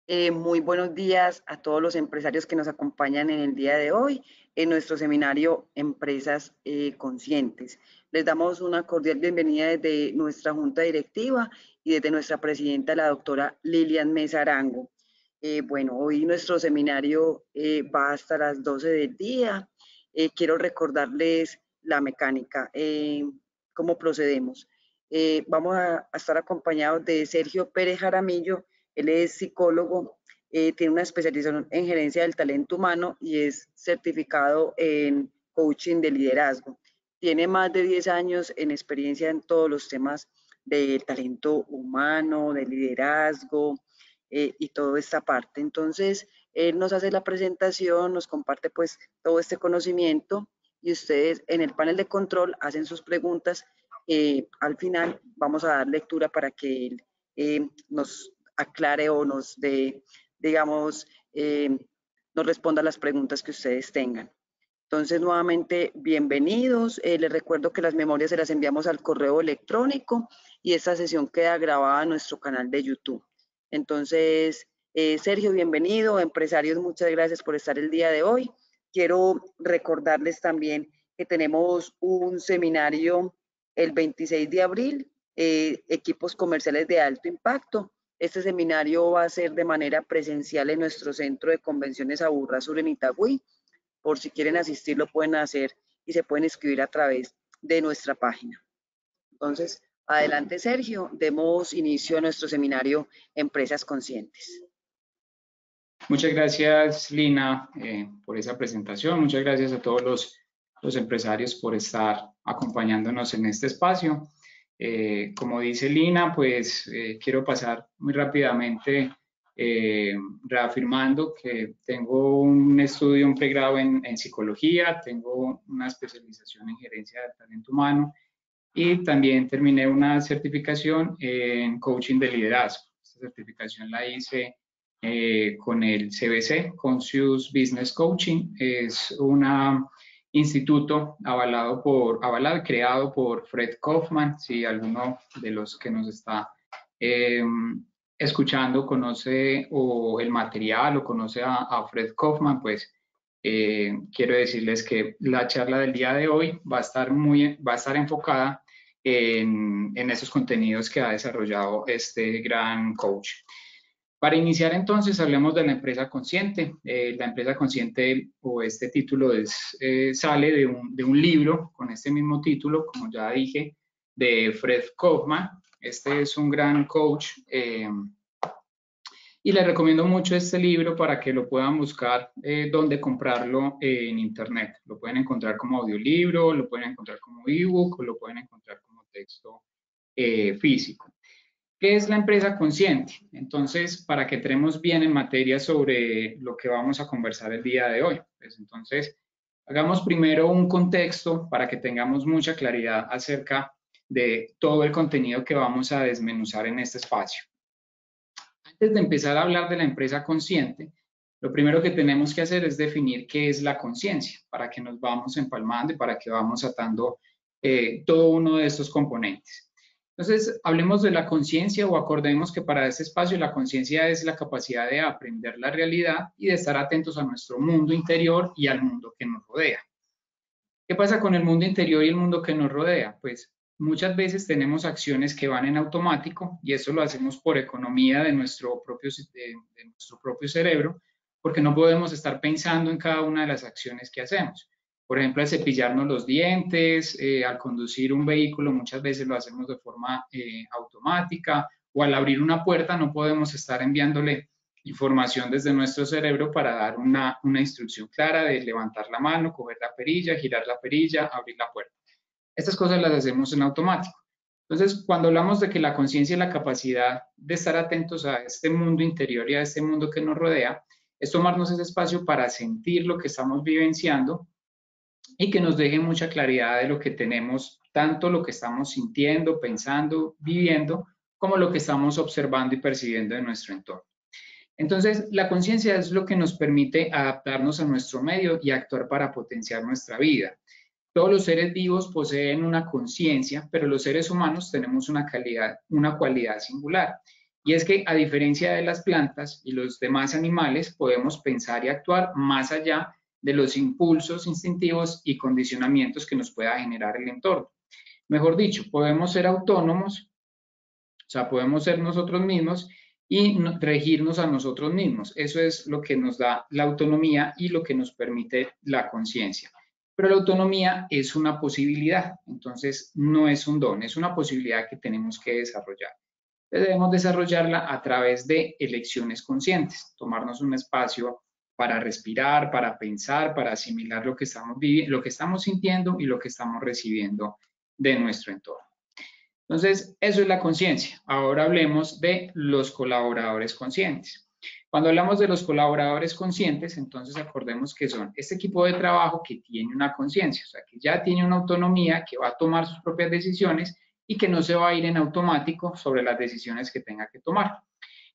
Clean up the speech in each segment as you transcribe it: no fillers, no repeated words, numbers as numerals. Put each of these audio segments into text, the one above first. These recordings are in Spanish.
Muy buenos días a todos los empresarios que nos acompañan en el día de hoy en nuestro seminario Empresas Conscientes. Les damos una cordial bienvenida desde nuestra junta directiva y desde nuestra presidenta, la doctora Lilian Mesa Arango. Bueno, hoy nuestro seminario va hasta las 12 del día. Quiero recordarles la mecánica, cómo procedemos. Vamos a estar acompañados de Sergio Pérez Jaramillo. Él es psicólogo, tiene una especialización en gerencia del talento humano y es certificado en coaching de liderazgo. Tiene más de 10 años en experiencia en todos los temas del talento humano, de liderazgo y toda esta parte. Entonces, él nos hace la presentación, nos comparte pues todo este conocimiento y ustedes en el panel de control hacen sus preguntas. Al final vamos a dar lectura para que él nos aclare o nos dé, digamos, nos responda a las preguntas que ustedes tengan. Entonces, nuevamente, bienvenidos. Les recuerdo que las memorias se las enviamos al correo electrónico y esta sesión queda grabada en nuestro canal de YouTube. Entonces, Sergio, bienvenido. Empresarios, muchas gracias por estar el día de hoy. Quiero recordarles también que tenemos un seminario el 26 de abril, equipos comerciales de alto impacto. Este seminario va a ser de manera presencial en nuestro centro de convenciones Aburrá Sur en Itagüí. Por si quieren asistir, lo pueden hacer y se pueden inscribir a través de nuestra página. Entonces, adelante Sergio, demos inicio a nuestro seminario Empresas Conscientes. Muchas gracias, Lina, por esa presentación. Muchas gracias a todos los empresarios por estar acompañándonos en este espacio. Como dice Lina, pues quiero pasar muy rápidamente reafirmando que tengo un estudio, un pregrado en psicología, tengo una especialización en gerencia del talento humano y también terminé una certificación en coaching de liderazgo. Esta certificación la hice con el CBC, Conscious Business Coaching. Es un instituto avalado y creado por Fred Kaufman. Si alguno de los que nos está escuchando conoce el material o conoce a Fred Kaufman, pues quiero decirles que la charla del día de hoy va a estar enfocada en esos contenidos que ha desarrollado este gran coach. Para iniciar entonces, hablemos de la empresa consciente. La empresa consciente o este título sale de un libro con este mismo título, como ya dije, de Fred Kaufman. Este es un gran coach y les recomiendo mucho este libro para que lo puedan buscar donde comprarlo en internet. Lo pueden encontrar como audiolibro, lo pueden encontrar como ebook o lo pueden encontrar como texto físico. ¿Qué es la empresa consciente? Entonces, para que entremos bien en materia sobre lo que vamos a conversar el día de hoy. Pues entonces, hagamos primero un contexto para que tengamos mucha claridad acerca de todo el contenido que vamos a desmenuzar en este espacio. Antes de empezar a hablar de la empresa consciente, lo primero que tenemos que hacer es definir qué es la conciencia, para que nos vamos empalmando y para que vamos atando todo uno de estos componentes. Entonces, hablemos de la conciencia o acordemos que para este espacio la conciencia es la capacidad de aprender la realidad y de estar atentos a nuestro mundo interior y al mundo que nos rodea. ¿Qué pasa con el mundo interior y el mundo que nos rodea? Pues muchas veces tenemos acciones que van en automático y eso lo hacemos por economía de nuestro propio cerebro, porque no podemos estar pensando en cada una de las acciones que hacemos. Por ejemplo, al cepillarnos los dientes, al conducir un vehículo, muchas veces lo hacemos de forma automática, o al abrir una puerta no podemos estar enviándole información desde nuestro cerebro para dar una instrucción clara de levantar la mano, coger la perilla, girar la perilla, abrir la puerta. Estas cosas las hacemos en automático. Entonces, cuando hablamos de que la conciencia es la capacidad de estar atentos a este mundo interior y a este mundo que nos rodea, es tomarnos ese espacio para sentir lo que estamos vivenciando y que nos deje mucha claridad de lo que tenemos, tanto lo que estamos sintiendo, pensando, viviendo, como lo que estamos observando y percibiendo de nuestro entorno. Entonces, la conciencia es lo que nos permite adaptarnos a nuestro medio y actuar para potenciar nuestra vida. Todos los seres vivos poseen una conciencia, pero los seres humanos tenemos una cualidad singular, Y es que, a diferencia de las plantas y los demás animales, podemos pensar y actuar más allá de los impulsos instintivos y condicionamientos que nos pueda generar el entorno. Mejor dicho, podemos ser autónomos, o sea, podemos ser nosotros mismos y regirnos a nosotros mismos. Eso es lo que nos da la autonomía y lo que nos permite la conciencia. Pero la autonomía es una posibilidad, entonces no es un don, es una posibilidad que tenemos que desarrollar. Debemos desarrollarla a través de elecciones conscientes, tomarnos un espacio para respirar, para pensar, para asimilar lo que estamos viviendo, lo que estamos sintiendo y lo que estamos recibiendo de nuestro entorno. Entonces, eso es la conciencia. Ahora hablemos de los colaboradores conscientes. Cuando hablamos de los colaboradores conscientes, entonces acordemos que son este equipo de trabajo que tiene una conciencia, o sea, que ya tiene una autonomía, que va a tomar sus propias decisiones y que no se va a ir en automático sobre las decisiones que tenga que tomar.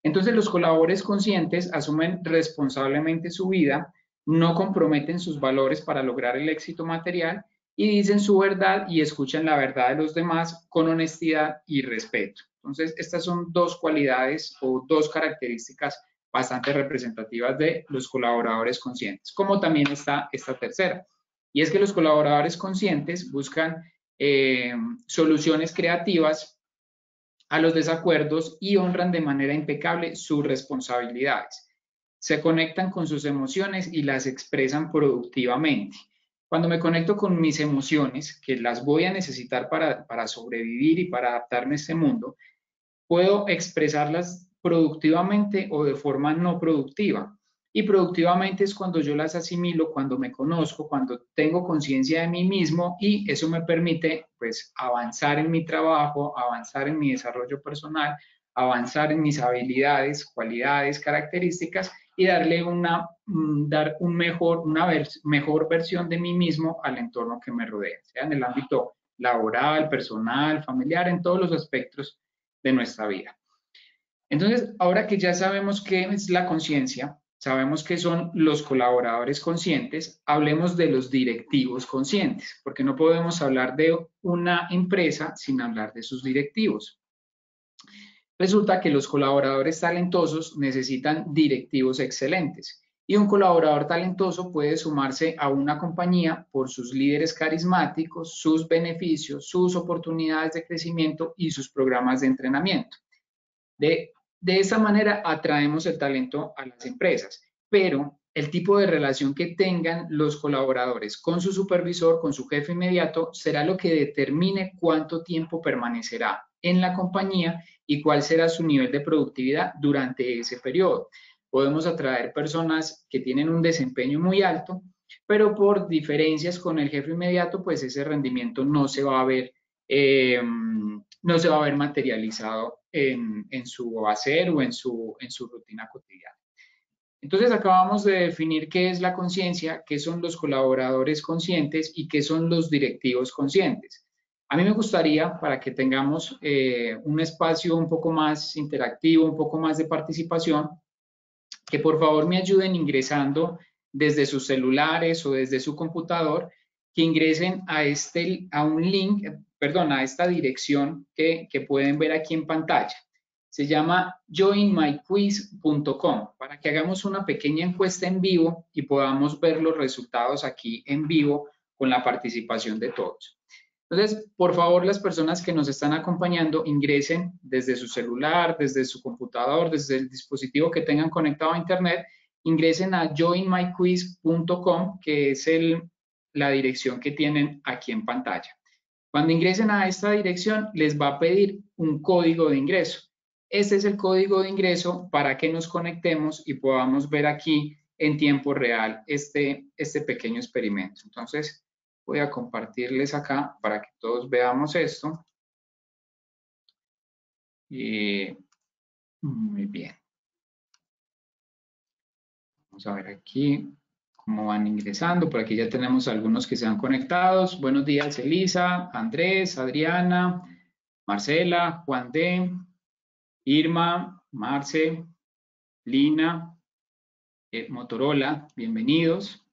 Entonces, los colaboradores conscientes asumen responsablemente su vida, no comprometen sus valores para lograr el éxito material y dicen su verdad y escuchan la verdad de los demás con honestidad y respeto. Entonces, estas son dos cualidades o dos características bastante representativas de los colaboradores conscientes, como también está esta tercera. Y es que los colaboradores conscientes buscan soluciones creativas a los desacuerdos y honran de manera impecable sus responsabilidades. Se conectan con sus emociones y las expresan productivamente. Cuando me conecto con mis emociones, que las voy a necesitar para sobrevivir y para adaptarme a este mundo, puedo expresarlas productivamente o de forma no productiva. Y productivamente es cuando yo las asimilo, cuando me conozco, cuando tengo conciencia de mí mismo y eso me permite pues avanzar en mi trabajo, avanzar en mi desarrollo personal, avanzar en mis habilidades, cualidades, características y darle una mejor versión de mí mismo al entorno que me rodea, sea en el ámbito laboral, personal, familiar, en todos los aspectos de nuestra vida. Entonces, ahora que ya sabemos qué es la conciencia, sabemos qué son los colaboradores conscientes, hablemos de los directivos conscientes, porque no podemos hablar de una empresa sin hablar de sus directivos. Resulta que los colaboradores talentosos necesitan directivos excelentes y un colaborador talentoso puede sumarse a una compañía por sus líderes carismáticos, sus beneficios, sus oportunidades de crecimiento y sus programas de entrenamiento. De esta manera atraemos el talento a las empresas, pero el tipo de relación que tengan los colaboradores con su supervisor, con su jefe inmediato, será lo que determine cuánto tiempo permanecerá en la compañía y cuál será su nivel de productividad durante ese periodo. Podemos atraer personas que tienen un desempeño muy alto, pero por diferencias con el jefe inmediato, pues ese rendimiento no se va a ver materializado en su hacer o en su rutina cotidiana. Entonces acabamos de definir qué es la conciencia, qué son los colaboradores conscientes y qué son los directivos conscientes. A mí me gustaría, para que tengamos un espacio un poco más interactivo, un poco más de participación, que por favor me ayuden ingresando desde sus celulares o desde su computador, que ingresen a un link, perdón, a esta dirección que pueden ver aquí en pantalla. Se llama joinmyquiz.com para que hagamos una pequeña encuesta en vivo y podamos ver los resultados aquí en vivo con la participación de todos. Entonces, por favor, las personas que nos están acompañando ingresen desde su celular, desde su computador, desde el dispositivo que tengan conectado a Internet, ingresen a joinmyquiz.com, que es la dirección que tienen aquí en pantalla. Cuando ingresen a esta dirección, les va a pedir un código de ingreso. Este es el código de ingreso para que nos conectemos y podamos ver aquí en tiempo real este pequeño experimento. Entonces, voy a compartirles acá para que todos veamos esto. Muy bien. Vamos a ver aquí cómo van ingresando. Por aquí ya tenemos algunos que se han conectado. Buenos días, Elisa, Andrés, Adriana, Marcela, Juan D., Irma, Marce, Lina, Motorola, bienvenidos.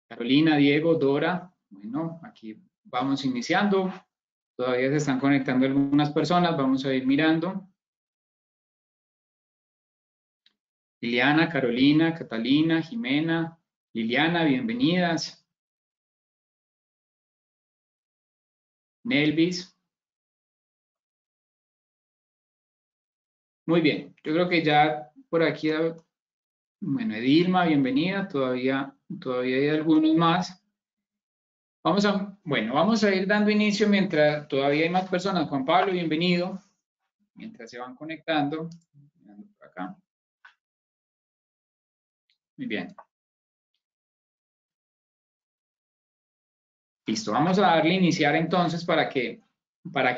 Carolina, Diego, Dora. Bueno, aquí vamos iniciando. Todavía se están conectando algunas personas, vamos a ir mirando. Liliana, Carolina, Catalina, Jimena, Liliana, bienvenidas. Nelvis. Muy bien, yo creo que ya por aquí, bueno, Edilma, bienvenida, todavía hay algunos más. Vamos a ir dando inicio mientras todavía hay más personas. Juan Pablo, bienvenido. Mientras se van conectando. Por acá. Muy bien. Listo, vamos a darle a iniciar entonces para que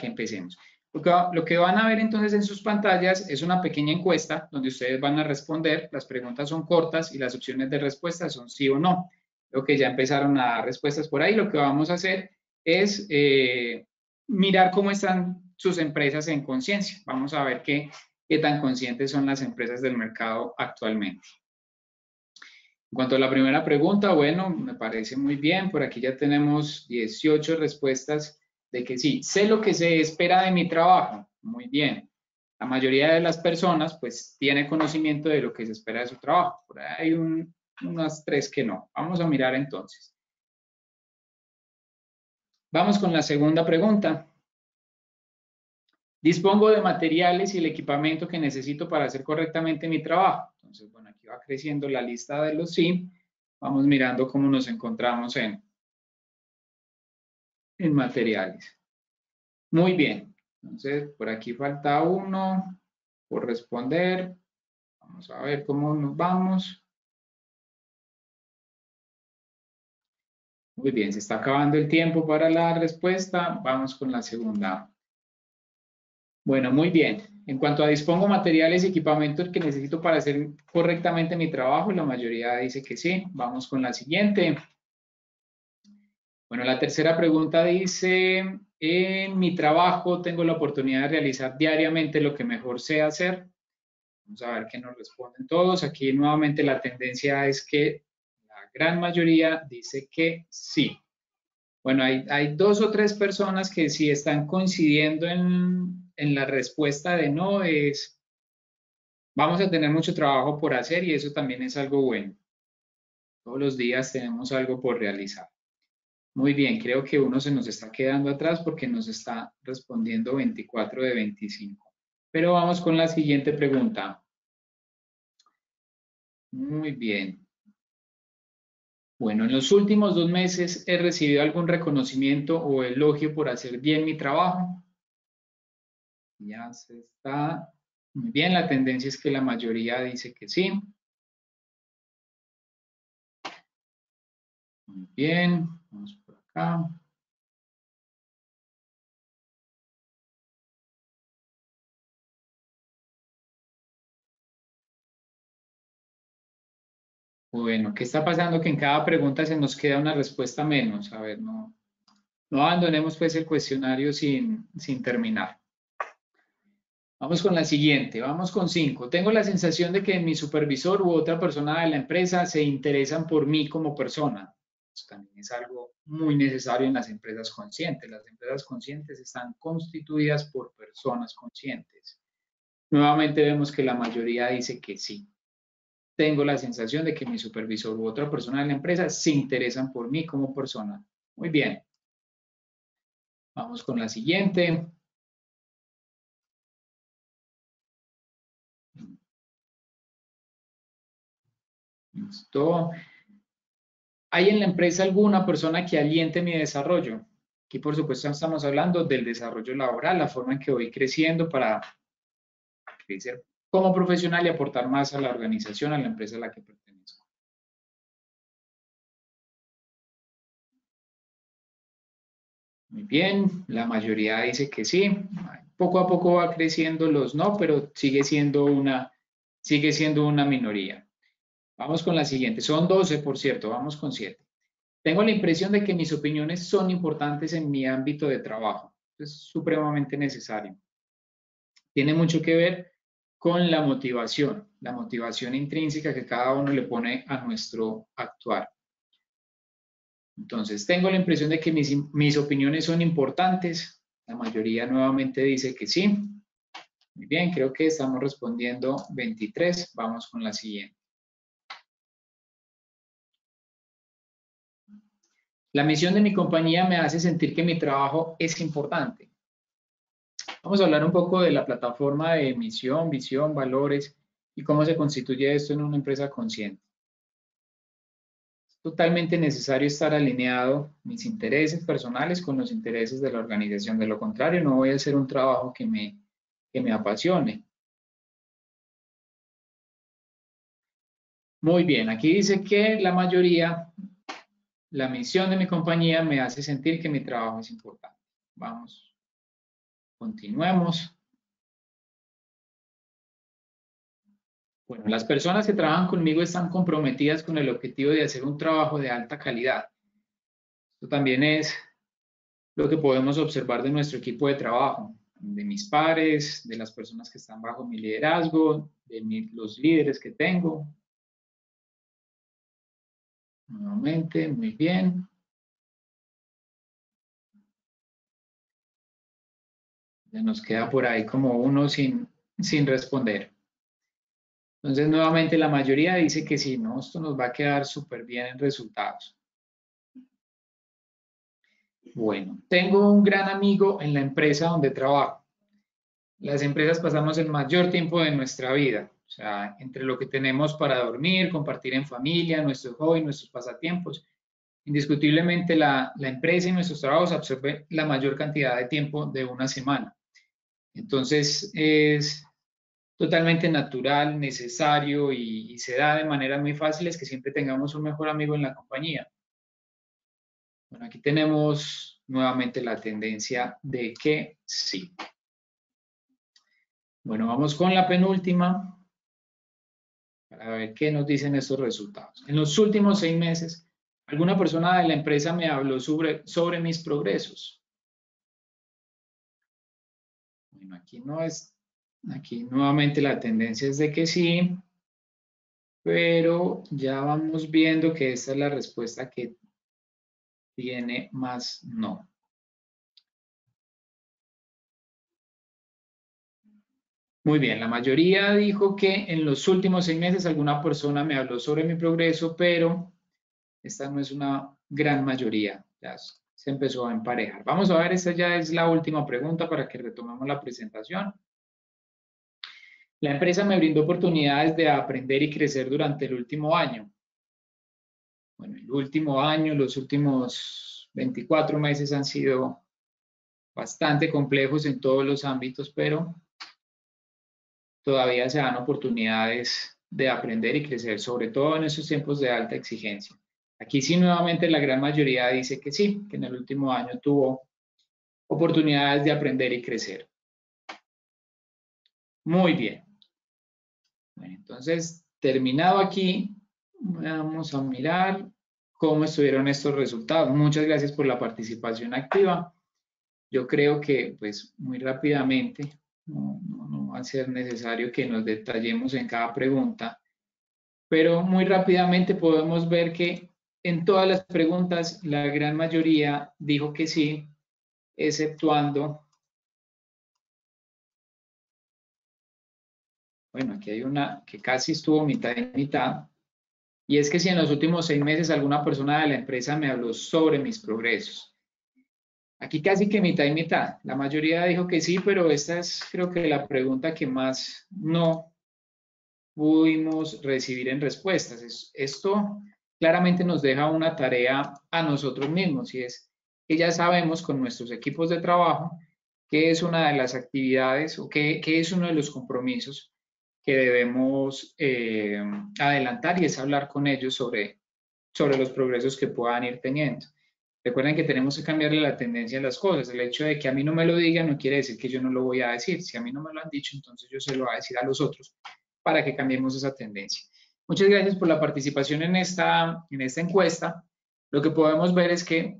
empecemos. Lo que van a ver entonces en sus pantallas es una pequeña encuesta donde ustedes van a responder. Las preguntas son cortas y las opciones de respuesta son sí o no. Lo que ya empezaron a dar respuestas por ahí, lo que vamos a hacer es mirar cómo están sus empresas en conciencia. Vamos a ver qué tan conscientes son las empresas del mercado actualmente. En cuanto a la primera pregunta, bueno, me parece muy bien. Por aquí ya tenemos 18 respuestas de que sí. Sé lo que se espera de mi trabajo. Muy bien. La mayoría de las personas, pues, tiene conocimiento de lo que se espera de su trabajo. Por ahí hay unas 3 que no. Vamos a mirar entonces. Vamos con la segunda pregunta. Dispongo de materiales y el equipamiento que necesito para hacer correctamente mi trabajo. Entonces, bueno, aquí va creciendo la lista de los sí. Vamos mirando cómo nos encontramos en materiales. Muy bien. Entonces, por aquí falta uno por responder. Vamos a ver cómo nos vamos. Muy bien, se está acabando el tiempo para la respuesta. Vamos con la segunda. Bueno, muy bien. En cuanto a dispongo materiales y equipamientos que necesito para hacer correctamente mi trabajo, la mayoría dice que sí. Vamos con la siguiente. Bueno, la tercera pregunta dice, en mi trabajo tengo la oportunidad de realizar diariamente lo que mejor sé hacer. Vamos a ver qué nos responden todos. Aquí nuevamente la tendencia es que la gran mayoría dice que sí. Bueno, hay 2 o 3 personas que sí están coincidiendo en la respuesta de no, es vamos a tener mucho trabajo por hacer y eso también es algo bueno. Todos los días tenemos algo por realizar. Muy bien, creo que uno se nos está quedando atrás porque nos está respondiendo 24 de 25. Pero vamos con la siguiente pregunta. Muy bien. Bueno, en los últimos 2 meses he recibido algún reconocimiento o elogio por hacer bien mi trabajo. Ya se está. Muy bien, la tendencia es que la mayoría dice que sí. Muy bien, vamos por acá. Bueno, ¿qué está pasando? Que en cada pregunta se nos queda una respuesta menos. A ver, no abandonemos pues el cuestionario sin terminar. Vamos con la siguiente, vamos con 5. Tengo la sensación de que mi supervisor u otra persona de la empresa se interesan por mí como persona. Eso también es algo muy necesario en las empresas conscientes. Las empresas conscientes están constituidas por personas conscientes. Nuevamente vemos que la mayoría dice que sí. Tengo la sensación de que mi supervisor u otra persona de la empresa se interesan por mí como persona. Muy bien. Vamos con la siguiente. Listo. ¿Hay en la empresa alguna persona que aliente mi desarrollo? Aquí, por supuesto, estamos hablando del desarrollo laboral, la forma en que voy creciendo para crecer como profesional y aportar más a la organización, a la empresa a la que pertenezco. Muy bien, la mayoría dice que sí. Poco a poco va creciendo los no, pero sigue siendo una minoría. Vamos con la siguiente. Son 12, por cierto, vamos con 7. Tengo la impresión de que mis opiniones son importantes en mi ámbito de trabajo. Es supremamente necesario. Tiene mucho que ver con la motivación intrínseca que cada uno le pone a nuestro actuar. Entonces, tengo la impresión de que mis opiniones son importantes. La mayoría nuevamente dice que sí. Muy bien, creo que estamos respondiendo 23. Vamos con la siguiente. La misión de mi compañía me hace sentir que mi trabajo es importante. Vamos a hablar un poco de la plataforma de misión, visión, valores y cómo se constituye esto en una empresa consciente. Es totalmente necesario estar alineado mis intereses personales con los intereses de la organización. De lo contrario, no voy a hacer un trabajo que me apasione. Muy bien, aquí dice que la misión de mi compañía me hace sentir que mi trabajo es importante. Vamos, continuemos. Bueno, las personas que trabajan conmigo están comprometidas con el objetivo de hacer un trabajo de alta calidad. Esto también es lo que podemos observar de nuestro equipo de trabajo, de mis pares, de las personas que están bajo mi liderazgo, de los líderes que tengo. Nuevamente, muy bien. Ya nos queda por ahí como uno sin responder. Entonces, nuevamente, la mayoría dice que sí, ¿no? Esto nos va a quedar súper bien en resultados. Bueno, tengo un gran amigo en la empresa donde trabajo. Las empresas pasamos el mayor tiempo de nuestra vida, o sea, entre lo que tenemos para dormir, compartir en familia, nuestros hobbies, nuestros pasatiempos. Indiscutiblemente la empresa y nuestros trabajos absorben la mayor cantidad de tiempo de una semana. Entonces es totalmente natural, necesario y se da de maneras muy fáciles que siempre tengamos un mejor amigo en la compañía. Bueno, aquí tenemos nuevamente la tendencia de que sí. Bueno, vamos con la penúltima para ver qué nos dicen estos resultados. En los últimos 6 meses, alguna persona de la empresa me habló sobre mis progresos. Bueno, aquí nuevamente la tendencia es de que sí, pero ya vamos viendo que esta es la respuesta que tiene más no. Muy bien, la mayoría dijo que en los últimos 6 meses alguna persona me habló sobre mi progreso, pero esta no es una gran mayoría, ya se empezó a emparejar. Vamos a ver, esta ya es la última pregunta para que retomemos la presentación. La empresa me brindó oportunidades de aprender y crecer durante el último año. Bueno, el último año, los últimos 24 meses han sido bastante complejos en todos los ámbitos, pero todavía se dan oportunidades de aprender y crecer, sobre todo en estos tiempos de alta exigencia. Aquí sí, nuevamente, la gran mayoría dice que sí, que en el último año tuvo oportunidades de aprender y crecer. Muy bien. Bueno, entonces, terminado aquí, vamos a mirar cómo estuvieron estos resultados. Muchas gracias por la participación activa. Yo creo que, pues, muy rápidamente, no va a ser necesario que nos detallemos en cada pregunta, pero muy rápidamente podemos ver que en todas las preguntas la gran mayoría dijo que sí, exceptuando, bueno, aquí hay una que casi estuvo mitad y mitad, y es que si en los últimos 6 meses alguna persona de la empresa me habló sobre mis progresos. Aquí casi que mitad y mitad. La mayoría dijo que sí, pero esta es creo que la pregunta que más no pudimos recibir en respuestas. Esto claramente nos deja una tarea a nosotros mismos y es que ya sabemos con nuestros equipos de trabajo qué es una de las actividades o qué es uno de los compromisos que debemos adelantar y es hablar con ellos sobre los progresos que puedan ir teniendo. Recuerden que tenemos que cambiarle la tendencia a las cosas. El hecho de que a mí no me lo digan no quiere decir que yo no lo voy a decir. Si a mí no me lo han dicho, entonces yo se lo voy a decir a los otros para que cambiemos esa tendencia. Muchas gracias por la participación en esta encuesta. Lo que podemos ver es que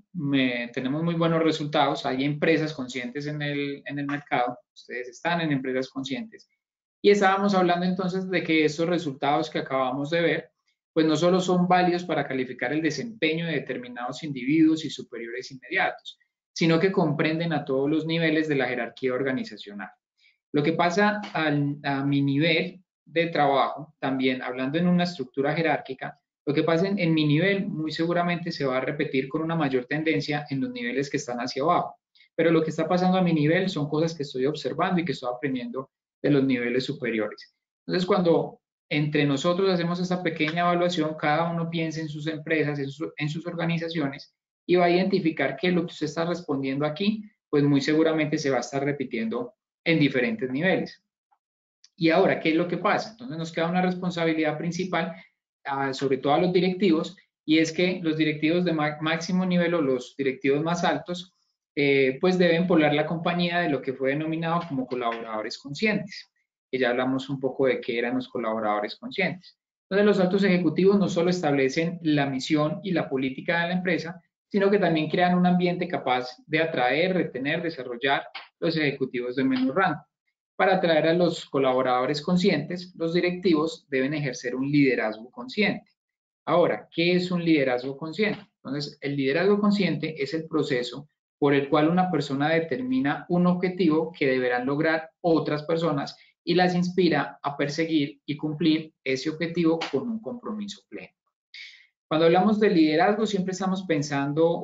tenemos muy buenos resultados. Hay empresas conscientes en el mercado. Ustedes están en empresas conscientes. Y estábamos hablando entonces de que estos resultados que acabamos de ver, pues no solo son válidos para calificar el desempeño de determinados individuos y superiores inmediatos, sino que comprenden a todos los niveles de la jerarquía organizacional. Lo que pasa a mi nivel de trabajo, también hablando en una estructura jerárquica, lo que pasa en mi nivel muy seguramente se va a repetir con una mayor tendencia en los niveles que están hacia abajo. Pero lo que está pasando a mi nivel son cosas que estoy observando y que estoy aprendiendo de los niveles superiores. Entonces, cuando entre nosotros hacemos esta pequeña evaluación, cada uno piensa en sus empresas, en sus organizaciones, y va a identificar que lo que usted está respondiendo aquí, pues muy seguramente se va a estar repitiendo en diferentes niveles. Y ahora, ¿qué es lo que pasa? Entonces nos queda una responsabilidad principal, sobre todo a los directivos, y es que los directivos de máximo nivel o los directivos más altos, pues deben poblar la compañía de lo que fue denominado como colaboradores conscientes, que ya hablamos un poco de qué eran los colaboradores conscientes. Entonces los altos ejecutivos no solo establecen la misión y la política de la empresa, sino que también crean un ambiente capaz de atraer, retener, desarrollar los ejecutivos de menor rango. Para atraer a los colaboradores conscientes, los directivos deben ejercer un liderazgo consciente. Ahora, ¿qué es un liderazgo consciente? Entonces, el liderazgo consciente es el proceso por el cual una persona determina un objetivo que deberán lograr otras personas y las inspira a perseguir y cumplir ese objetivo con un compromiso pleno. Cuando hablamos de liderazgo, siempre estamos pensando,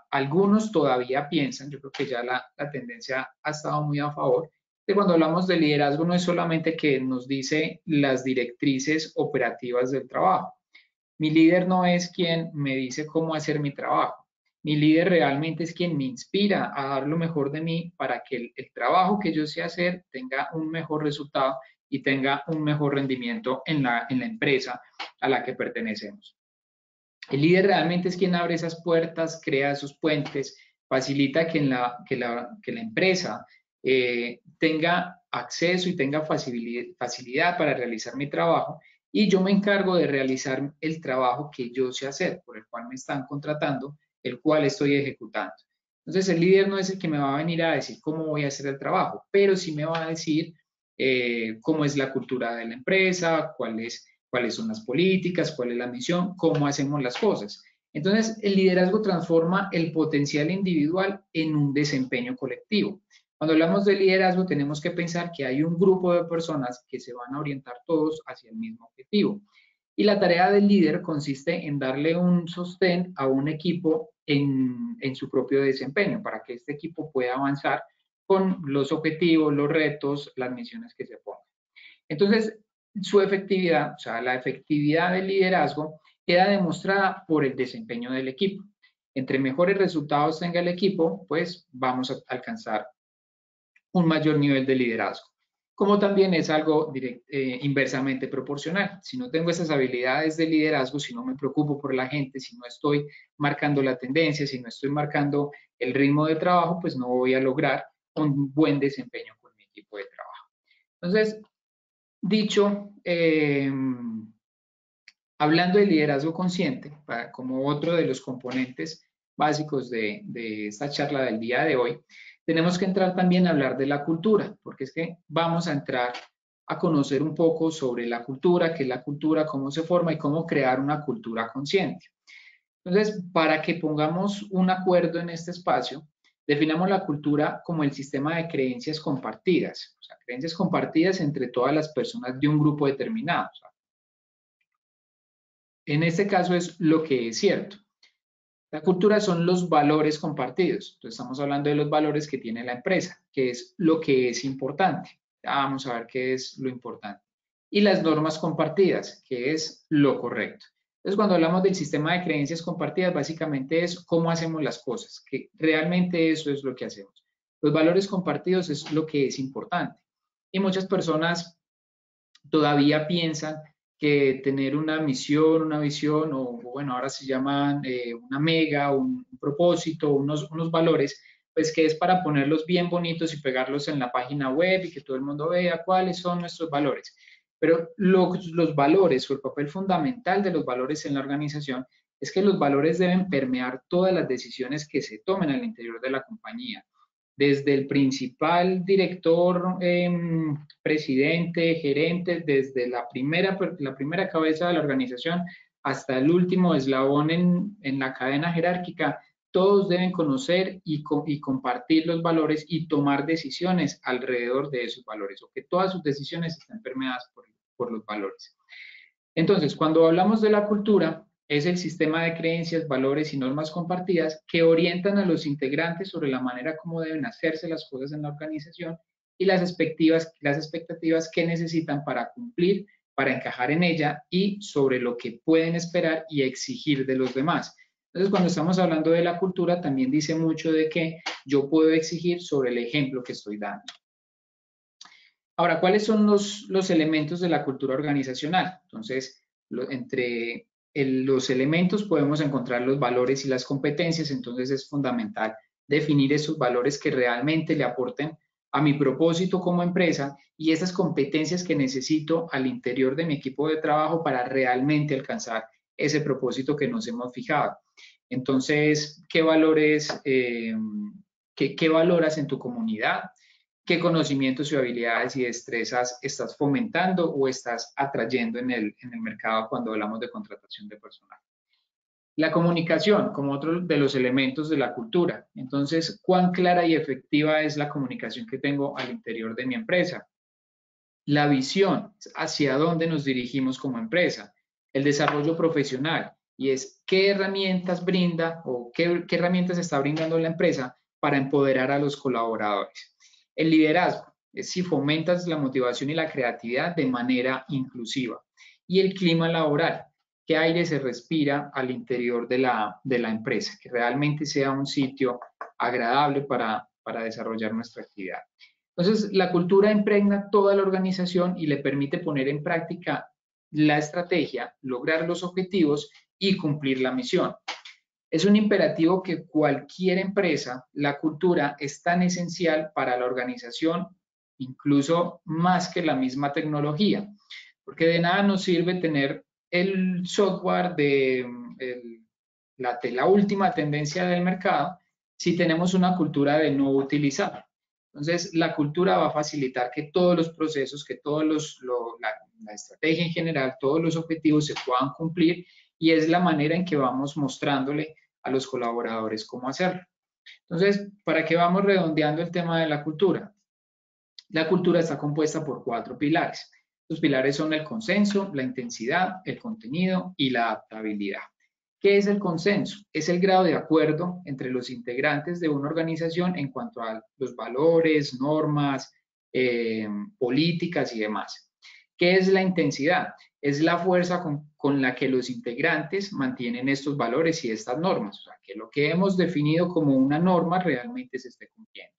algunos todavía piensan, yo creo que ya la tendencia ha estado muy a favor, que cuando hablamos de liderazgo no es solamente que nos dice las directrices operativas del trabajo. Mi líder no es quien me dice cómo hacer mi trabajo. Mi líder realmente es quien me inspira a dar lo mejor de mí para que el trabajo que yo sé hacer tenga un mejor resultado y tenga un mejor rendimiento en la empresa a la que pertenecemos. El líder realmente es quien abre esas puertas, crea esos puentes, facilita que la empresa tenga acceso y tenga facilidad para realizar mi trabajo, y yo me encargo de realizar el trabajo que yo sé hacer, por el cual me están contratando, el cual estoy ejecutando. Entonces el líder no es el que me va a venir a decir cómo voy a hacer el trabajo, pero sí me va a decir cómo es la cultura de la empresa, cuáles son las políticas, cuál es la misión, cómo hacemos las cosas. Entonces, el liderazgo transforma el potencial individual en un desempeño colectivo. Cuando hablamos de liderazgo, tenemos que pensar que hay un grupo de personas que se van a orientar todos hacia el mismo objetivo. Y la tarea del líder consiste en darle un sostén a un equipo en su propio desempeño, para que este equipo pueda avanzar con los objetivos, los retos, las misiones que se pongan. Entonces, su efectividad, o sea, la efectividad del liderazgo, queda demostrada por el desempeño del equipo. Entre mejores resultados tenga el equipo, pues vamos a alcanzar un mayor nivel de liderazgo. Como también es algo inversamente proporcional. Si no tengo esas habilidades de liderazgo, si no me preocupo por la gente, si no estoy marcando la tendencia, si no estoy marcando el ritmo de trabajo, pues no voy a lograr un buen desempeño con mi equipo de trabajo. Entonces, dicho, hablando de liderazgo consciente, como otro de los componentes básicos de esta charla del día de hoy, tenemos que entrar también a hablar de la cultura, porque es que vamos a entrar a conocer un poco sobre la cultura, qué es la cultura, cómo se forma y cómo crear una cultura consciente. Entonces, para que pongamos un acuerdo en este espacio, definamos la cultura como el sistema de creencias compartidas, o sea, creencias compartidas entre todas las personas de un grupo determinado. O sea, en este caso es lo que es cierto. La cultura son los valores compartidos. Entonces estamos hablando de los valores que tiene la empresa, que es lo que es importante. Ya vamos a ver qué es lo importante. Y las normas compartidas, que es lo correcto. Entonces cuando hablamos del sistema de creencias compartidas, básicamente es cómo hacemos las cosas, que realmente eso es lo que hacemos. Los valores compartidos es lo que es importante. Y muchas personas todavía piensan que tener una misión, una visión, o bueno, ahora se llaman una mega, un propósito, unos valores, pues que es para ponerlos bien bonitos y pegarlos en la página web y que todo el mundo vea cuáles son nuestros valores. Pero los valores o el papel fundamental de los valores en la organización es que los valores deben permear todas las decisiones que se tomen al interior de la compañía, desde el principal director, presidente, gerente, desde la primera cabeza de la organización hasta el último eslabón en la cadena jerárquica, todos deben conocer y compartir los valores y tomar decisiones alrededor de esos valores, o que todas sus decisiones estén permeadas por los valores. Entonces, cuando hablamos de la cultura, es el sistema de creencias, valores y normas compartidas que orientan a los integrantes sobre la manera como deben hacerse las cosas en la organización y las expectativas que necesitan para cumplir, para encajar en ella y sobre lo que pueden esperar y exigir de los demás. Entonces, cuando estamos hablando de la cultura, también dice mucho de que yo puedo exigir sobre el ejemplo que estoy dando. Ahora, ¿cuáles son los elementos de la cultura organizacional? Entonces, entre los elementos podemos encontrar los valores y las competencias, entonces es fundamental definir esos valores que realmente le aporten a mi propósito como empresa y esas competencias que necesito al interior de mi equipo de trabajo para realmente alcanzar ese propósito que nos hemos fijado. Entonces, ¿qué valores, qué valoras en tu comunidad? ¿Qué conocimientos y habilidades y destrezas estás fomentando o estás atrayendo en el mercado cuando hablamos de contratación de personal? La comunicación, como otro de los elementos de la cultura. Entonces, ¿cuán clara y efectiva es la comunicación que tengo al interior de mi empresa? La visión, hacia dónde nos dirigimos como empresa. El desarrollo profesional, y es qué herramientas brinda o qué herramientas está brindando la empresa para empoderar a los colaboradores. El liderazgo, es si fomentas la motivación y la creatividad de manera inclusiva. Y el clima laboral, qué aire se respira al interior de la empresa, que realmente sea un sitio agradable para desarrollar nuestra actividad. Entonces, la cultura impregna toda la organización y le permite poner en práctica la estrategia, lograr los objetivos y cumplir la misión. Es un imperativo que cualquier empresa, la cultura es tan esencial para la organización, incluso más que la misma tecnología, porque de nada nos sirve tener el software de la última tendencia del mercado si tenemos una cultura de no utilizar. Entonces, la cultura va a facilitar que todos los procesos, que la estrategia en general, todos los objetivos se puedan cumplir y es la manera en que vamos mostrándole a los colaboradores cómo hacerlo. Entonces, ¿para qué vamos redondeando el tema de la cultura? La cultura está compuesta por 4 pilares. Los pilares son el consenso, la intensidad, el contenido y la adaptabilidad. ¿Qué es el consenso? Es el grado de acuerdo entre los integrantes de una organización en cuanto a los valores, normas, políticas y demás. ¿Qué es la intensidad? Es la fuerza con la que los integrantes mantienen estos valores y estas normas. O sea, que lo que hemos definido como una norma realmente se esté cumpliendo.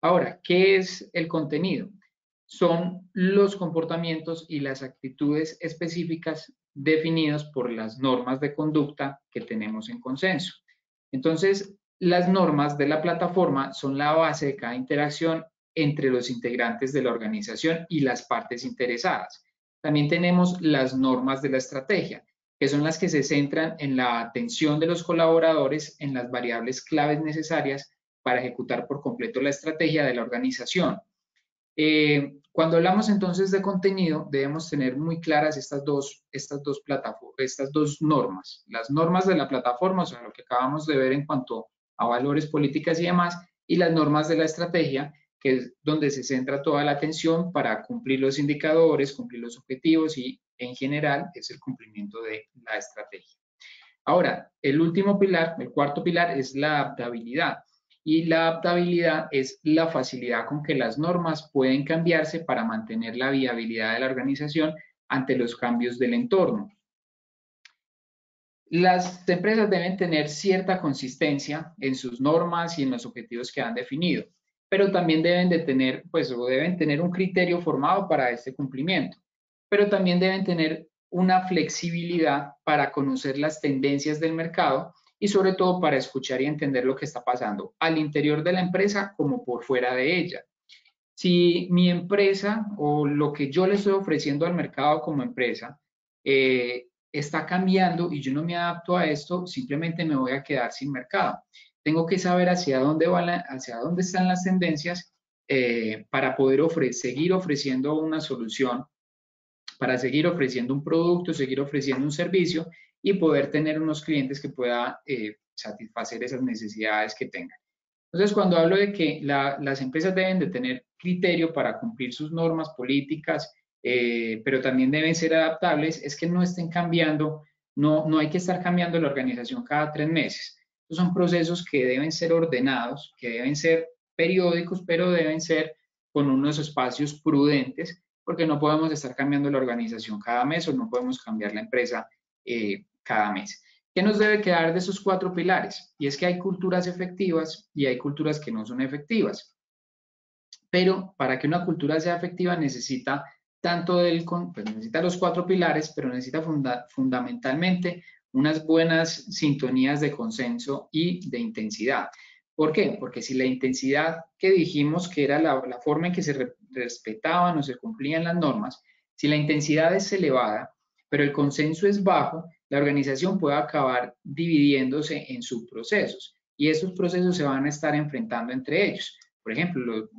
Ahora, ¿qué es el contenido? Son los comportamientos y las actitudes específicas definidos por las normas de conducta que tenemos en consenso. Entonces, las normas de la plataforma son la base de cada interacción entre los integrantes de la organización y las partes interesadas. También tenemos las normas de la estrategia, que son las que se centran en la atención de los colaboradores en las variables claves necesarias para ejecutar por completo la estrategia de la organización. Cuando hablamos entonces de contenido, debemos tener muy claras estas dos normas. Las normas de la plataforma, o sea, lo que acabamos de ver en cuanto a valores, políticas y demás, y las normas de la estrategia, que es donde se centra toda la atención para cumplir los indicadores, cumplir los objetivos y en general es el cumplimiento de la estrategia. Ahora, el último pilar, el cuarto pilar, es la adaptabilidad. Y la adaptabilidad es la facilidad con que las normas pueden cambiarse para mantener la viabilidad de la organización ante los cambios del entorno. Las empresas deben tener cierta consistencia en sus normas y en los objetivos que han definido, pero también deben tener un criterio formado para este cumplimiento, pero también deben tener una flexibilidad para conocer las tendencias del mercado y sobre todo para escuchar y entender lo que está pasando al interior de la empresa como por fuera de ella. Si mi empresa o lo que yo le estoy ofreciendo al mercado como empresa está cambiando y yo no me adapto a esto, simplemente me voy a quedar sin mercado. Tengo que saber hacia dónde están las tendencias para poder seguir ofreciendo una solución, para seguir ofreciendo un producto, seguir ofreciendo un servicio y poder tener unos clientes que puedan satisfacer esas necesidades que tengan. Entonces, cuando hablo de que las empresas deben de tener criterio para cumplir sus normas políticas, pero también deben ser adaptables, es que no estén cambiando, no hay que estar cambiando la organización cada 3 meses. Estos son procesos que deben ser ordenados, que deben ser periódicos, pero deben ser con unos espacios prudentes, porque no podemos estar cambiando la organización cada mes o no podemos cambiar la empresa cada mes. ¿Qué nos debe quedar de esos 4 pilares? Y es que hay culturas efectivas y hay culturas que no son efectivas. Pero para que una cultura sea efectiva necesita pues necesita los 4 pilares, pero necesita fundamentalmente unas buenas sintonías de consenso y de intensidad. ¿Por qué? Porque si la intensidad que dijimos que era la forma en que se respetaban o se cumplían las normas, si la intensidad es elevada, pero el consenso es bajo, la organización puede acabar dividiéndose en subprocesos y esos procesos se van a estar enfrentando entre ellos. Por ejemplo,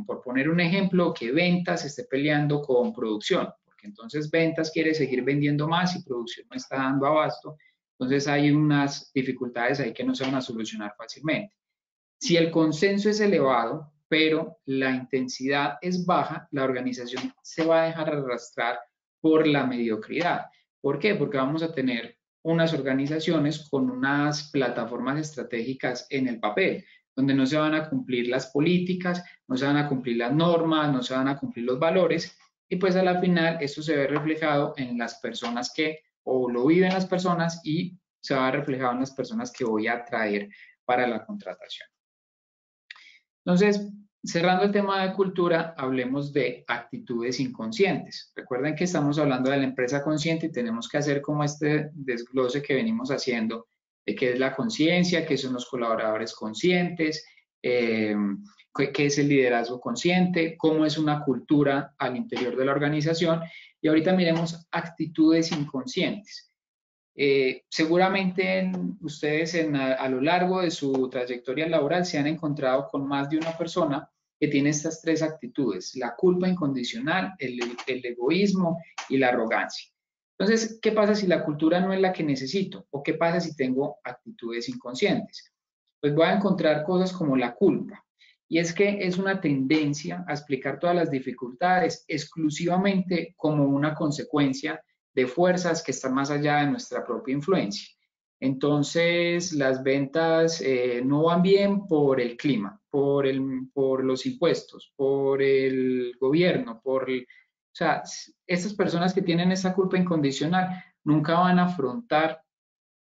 por poner un ejemplo, que ventas esté peleando con producción, porque entonces ventas quiere seguir vendiendo más y producción no está dando abasto, entonces hay unas dificultades ahí que no se van a solucionar fácilmente. Si el consenso es elevado, pero la intensidad es baja, la organización se va a dejar arrastrar por la mediocridad. ¿Por qué? Porque vamos a tener unas organizaciones con unas plataformas estratégicas en el papel, donde no se van a cumplir las políticas, no se van a cumplir las normas, no se van a cumplir los valores, y pues a la final esto se ve reflejado en las personas o lo viven las personas y se va reflejado en las personas que voy a atraer para la contratación. Entonces, cerrando el tema de cultura, hablemos de actitudes inconscientes. Recuerden que estamos hablando de la empresa consciente y tenemos que hacer como este desglose que venimos haciendo de qué es la conciencia, qué son los colaboradores conscientes, qué es el liderazgo consciente, cómo es una cultura al interior de la organización. Y ahorita miremos actitudes inconscientes. Seguramente ustedes a lo largo de su trayectoria laboral se han encontrado con más de una persona que tiene estas 3 actitudes: la culpa incondicional, el egoísmo y la arrogancia. Entonces, ¿qué pasa si la cultura no es la que necesito? ¿O qué pasa si tengo actitudes inconscientes? Pues voy a encontrar cosas como la culpa. Y es que es una tendencia a explicar todas las dificultades exclusivamente como una consecuencia de fuerzas que están más allá de nuestra propia influencia. Entonces, las ventas no van bien por el clima, por los impuestos, por el gobierno, o sea, estas personas que tienen esa culpa incondicional nunca van a afrontar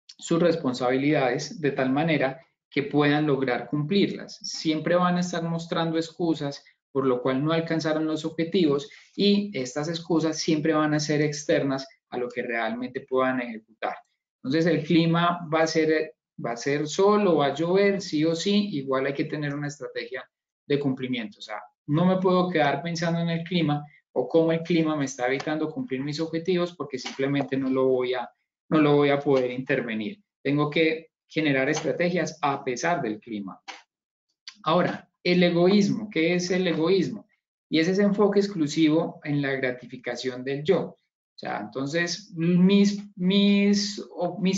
sus responsabilidades de tal manera que puedan lograr cumplirlas. Siempre van a estar mostrando excusas por lo cual no alcanzaron los objetivos y estas excusas siempre van a ser externas a lo que realmente puedan ejecutar. Entonces el clima va a ser sol o va a llover, sí o sí, igual hay que tener una estrategia de cumplimiento. O sea, no me puedo quedar pensando en el clima o cómo el clima me está evitando cumplir mis objetivos porque simplemente no lo voy a poder intervenir. Tengo que generar estrategias a pesar del clima. Ahora, el egoísmo. ¿Qué es el egoísmo? Y es ese enfoque exclusivo en la gratificación del yo. O sea, entonces mis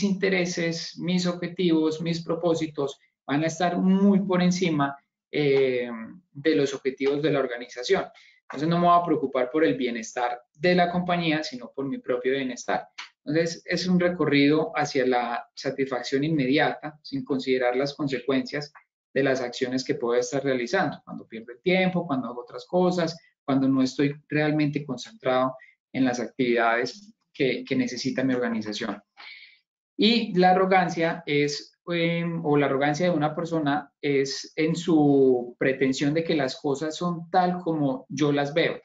intereses, mis objetivos, mis propósitos van a estar muy por encima de los objetivos de la organización. Entonces no me voy a preocupar por el bienestar de la compañía, sino por mi propio bienestar. Entonces es un recorrido hacia la satisfacción inmediata, sin considerar las consecuencias de las acciones que puedo estar realizando, cuando pierdo el tiempo, cuando hago otras cosas, cuando no estoy realmente concentrado en las actividades que necesita mi organización. Y la arrogancia o la arrogancia de una persona es en su pretensión de que las cosas son tal como yo las veo.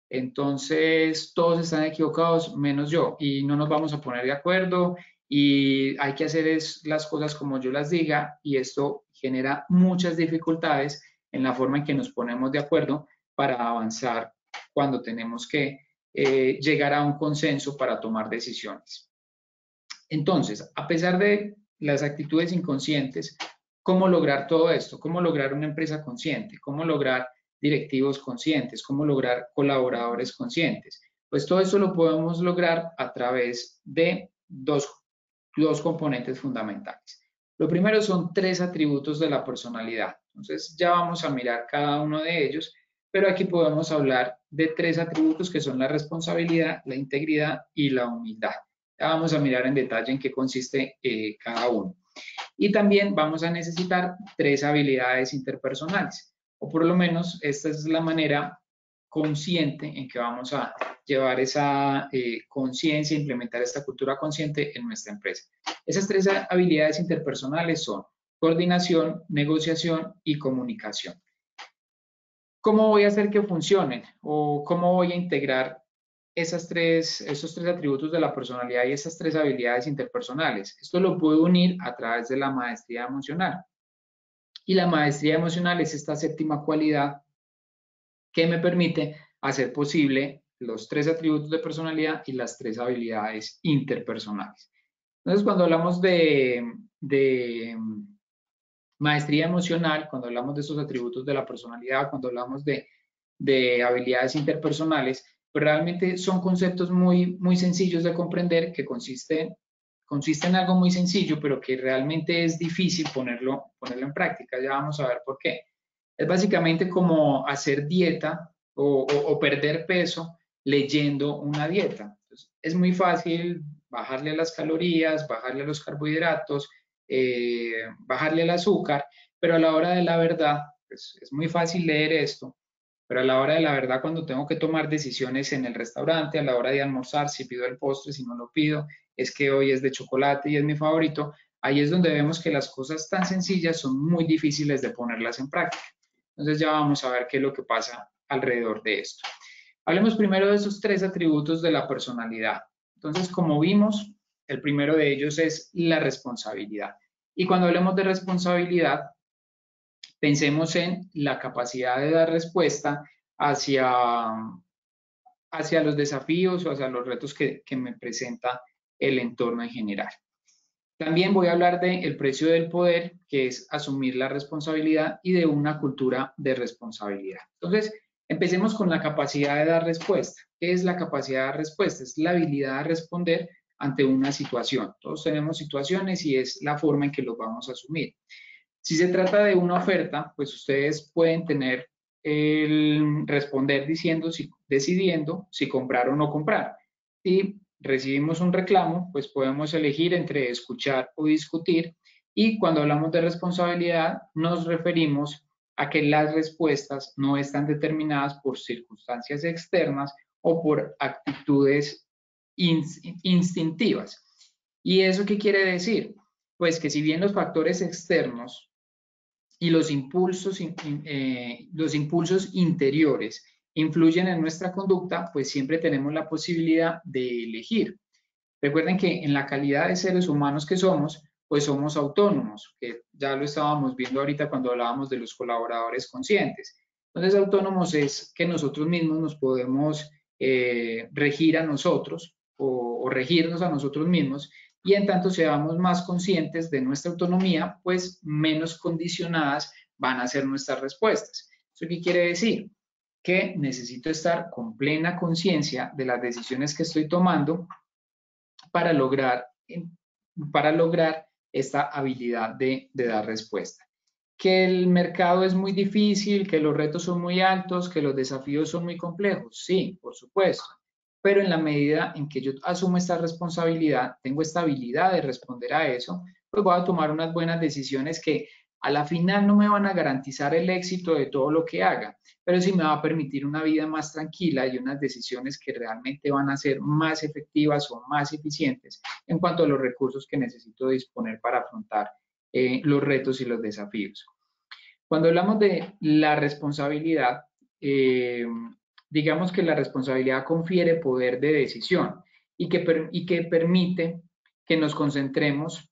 Entonces, todos están equivocados menos yo y no nos vamos a poner de acuerdo y hay que hacer las cosas como yo las diga y esto genera muchas dificultades en la forma en que nos ponemos de acuerdo para avanzar cuando tenemos que llegar a un consenso para tomar decisiones. Entonces, a pesar de las actitudes inconscientes, ¿cómo lograr todo esto? ¿Cómo lograr una empresa consciente? ¿Cómo lograr directivos conscientes? ¿Cómo lograr colaboradores conscientes? Pues todo esto lo podemos lograr a través de dos dos componentes fundamentales. Lo primero son 3 atributos de la personalidad. Entonces ya vamos a mirar cada uno de ellos, pero aquí podemos hablar de 3 atributos que son la responsabilidad, la integridad y la humildad. Ya vamos a mirar en detalle en qué consiste cada uno. Y también vamos a necesitar 3 habilidades interpersonales, o por lo menos esta es la manera consciente en que vamos a llevar esa conciencia, implementar esta cultura consciente en nuestra empresa. Esas 3 habilidades interpersonales son coordinación, negociación y comunicación. ¿Cómo voy a hacer que funcionen? ¿O cómo voy a integrar esos 3 atributos de la personalidad y esas 3 habilidades interpersonales? Esto lo puedo unir a través de la maestría emocional. Y la maestría emocional es esta 7ª cualidad que me permite hacer posible los 3 atributos de personalidad y las 3 habilidades interpersonales. Entonces, cuando hablamos de maestría emocional, cuando hablamos de esos atributos de la personalidad, cuando hablamos de habilidades interpersonales, pues realmente son conceptos muy sencillos de comprender que consiste en algo muy sencillo, pero que realmente es difícil ponerlo en práctica. Ya vamos a ver por qué. Es básicamente como hacer dieta o perder peso leyendo una dieta. Entonces, es muy fácil bajarle a las calorías, bajarle a los carbohidratos, bajarle el azúcar, pero a la hora de la verdad, pues es muy fácil leer esto, pero a la hora de la verdad, cuando tengo que tomar decisiones en el restaurante, a la hora de almorzar, si pido el postre, si no lo pido, es que hoy es de chocolate y es mi favorito, ahí es donde vemos que las cosas tan sencillas son muy difíciles de ponerlas en práctica. Entonces ya vamos a ver qué es lo que pasa alrededor de esto. Hablemos primero de esos 3 atributos de la personalidad. Entonces, como vimos, el primero de ellos es la responsabilidad. Y cuando hablemos de responsabilidad, pensemos en la capacidad de dar respuesta hacia los desafíos o hacia los retos que me presenta el entorno en general. También voy a hablar del precio del poder, que es asumir la responsabilidad, y de una cultura de responsabilidad. Entonces, empecemos con la capacidad de dar respuesta. ¿Qué es la capacidad de dar respuesta? Es la habilidad de responder ante una situación. Todos tenemos situaciones y es la forma en que los vamos a asumir. Si se trata de una oferta, pues ustedes pueden tener el responder decidiendo si comprar o no comprar. Si recibimos un reclamo, pues podemos elegir entre escuchar o discutir. Y cuando hablamos de responsabilidad, nos referimos a que las respuestas no están determinadas por circunstancias externas o por actitudes instintivas. ¿Y eso qué quiere decir? Pues que si bien los factores externos y los impulsos interiores influyen en nuestra conducta, pues siempre tenemos la posibilidad de elegir. Recuerden que en la calidad de seres humanos que somos, pues somos autónomos, que ya lo estábamos viendo ahorita cuando hablábamos de los colaboradores conscientes. Entonces, autónomos es que nosotros mismos nos podemos regir a nosotros o regirnos a nosotros mismos, y en tanto seamos más conscientes de nuestra autonomía, pues menos condicionadas van a ser nuestras respuestas. ¿Eso qué quiere decir? Que necesito estar con plena conciencia de las decisiones que estoy tomando para lograr esta habilidad de dar respuesta. Que el mercado es muy difícil, que los retos son muy altos, que los desafíos son muy complejos. Sí, por supuesto. Pero en la medida en que yo asumo esta responsabilidad, tengo esta habilidad de responder a eso, pues voy a tomar unas buenas decisiones que a la final no me van a garantizar el éxito de todo lo que haga, pero sí me va a permitir una vida más tranquila y unas decisiones que realmente van a ser más efectivas o más eficientes en cuanto a los recursos que necesito disponer para afrontar los retos y los desafíos. Cuando hablamos de la responsabilidad, digamos que la responsabilidad confiere poder de decisión y que permite que nos concentremos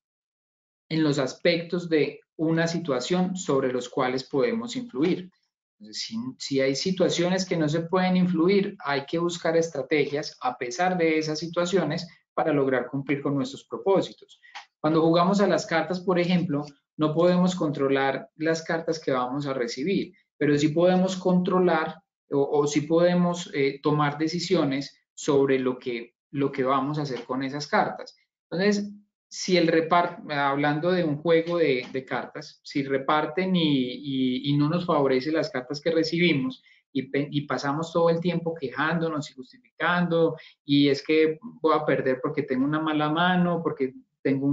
en los aspectos de una situación sobre los cuales podemos influir. Entonces, si hay situaciones que no se pueden influir, hay que buscar estrategias a pesar de esas situaciones para lograr cumplir con nuestros propósitos. Cuando jugamos a las cartas, por ejemplo, no podemos controlar las cartas que vamos a recibir, pero sí podemos controlar o sí podemos tomar decisiones sobre lo que vamos a hacer con esas cartas. Entonces, si el hablando de un juego de cartas, si reparten y no nos favorece las cartas que recibimos y pasamos todo el tiempo quejándonos y justificando, y es que voy a perder porque tengo una mala mano, porque tengo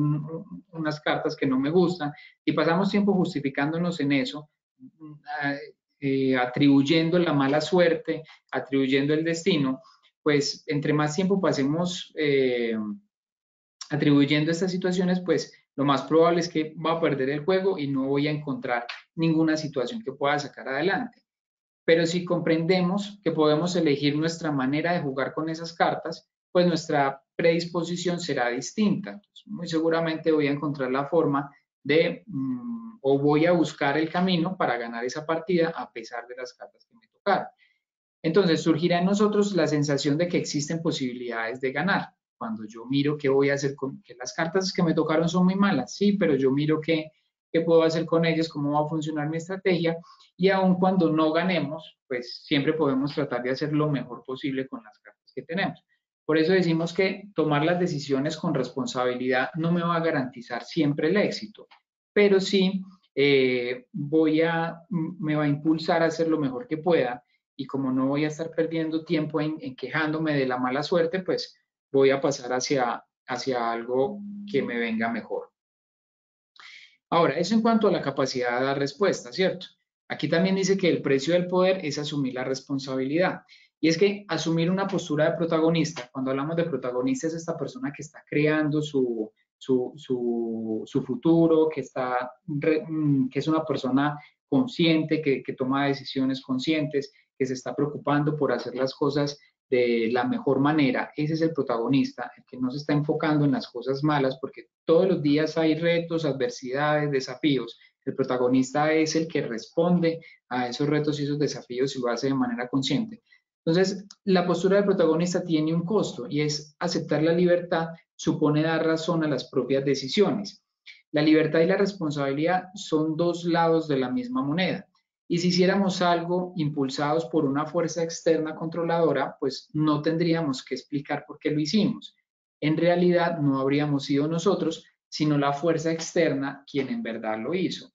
unas cartas que no me gustan, y pasamos tiempo justificándonos en eso, atribuyendo la mala suerte, atribuyendo el destino, pues entre más tiempo pasemos atribuyendo estas situaciones, pues lo más probable es que va a perder el juego y no voy a encontrar ninguna situación que pueda sacar adelante. Pero si comprendemos que podemos elegir nuestra manera de jugar con esas cartas, pues nuestra predisposición será distinta. Entonces, muy seguramente voy a encontrar la forma de, o voy a buscar el camino para ganar esa partida a pesar de las cartas que me tocaron. Entonces surgirá en nosotros la sensación de que existen posibilidades de ganar. Cuando yo miro qué voy a hacer con que las cartas que me tocaron son muy malas, sí, pero yo miro qué puedo hacer con ellas, cómo va a funcionar mi estrategia, y aun cuando no ganemos, pues siempre podemos tratar de hacer lo mejor posible con las cartas que tenemos. Por eso decimos que tomar las decisiones con responsabilidad no me va a garantizar siempre el éxito, pero sí me va a impulsar a hacer lo mejor que pueda, y como no voy a estar perdiendo tiempo en quejándome de la mala suerte, pues voy a pasar hacia algo que me venga mejor. Ahora, eso en cuanto a la capacidad de dar respuesta, ¿cierto? Aquí también dice que el precio del poder es asumir la responsabilidad. Y es que asumir una postura de protagonista, cuando hablamos de protagonista, es esta persona que está creando su futuro, que es una persona consciente, que toma decisiones conscientes, que se está preocupando por hacer las cosas de la mejor manera. Ese es el protagonista, el que no se está enfocando en las cosas malas, porque todos los días hay retos, adversidades, desafíos. El protagonista es el que responde a esos retos y esos desafíos y lo hace de manera consciente. Entonces, la postura del protagonista tiene un costo, y es aceptar la libertad supone dar razón a las propias decisiones. La libertad y la responsabilidad son dos lados de la misma moneda. Y si hiciéramos algo impulsados por una fuerza externa controladora, pues no tendríamos que explicar por qué lo hicimos. En realidad no habríamos sido nosotros, sino la fuerza externa quien en verdad lo hizo.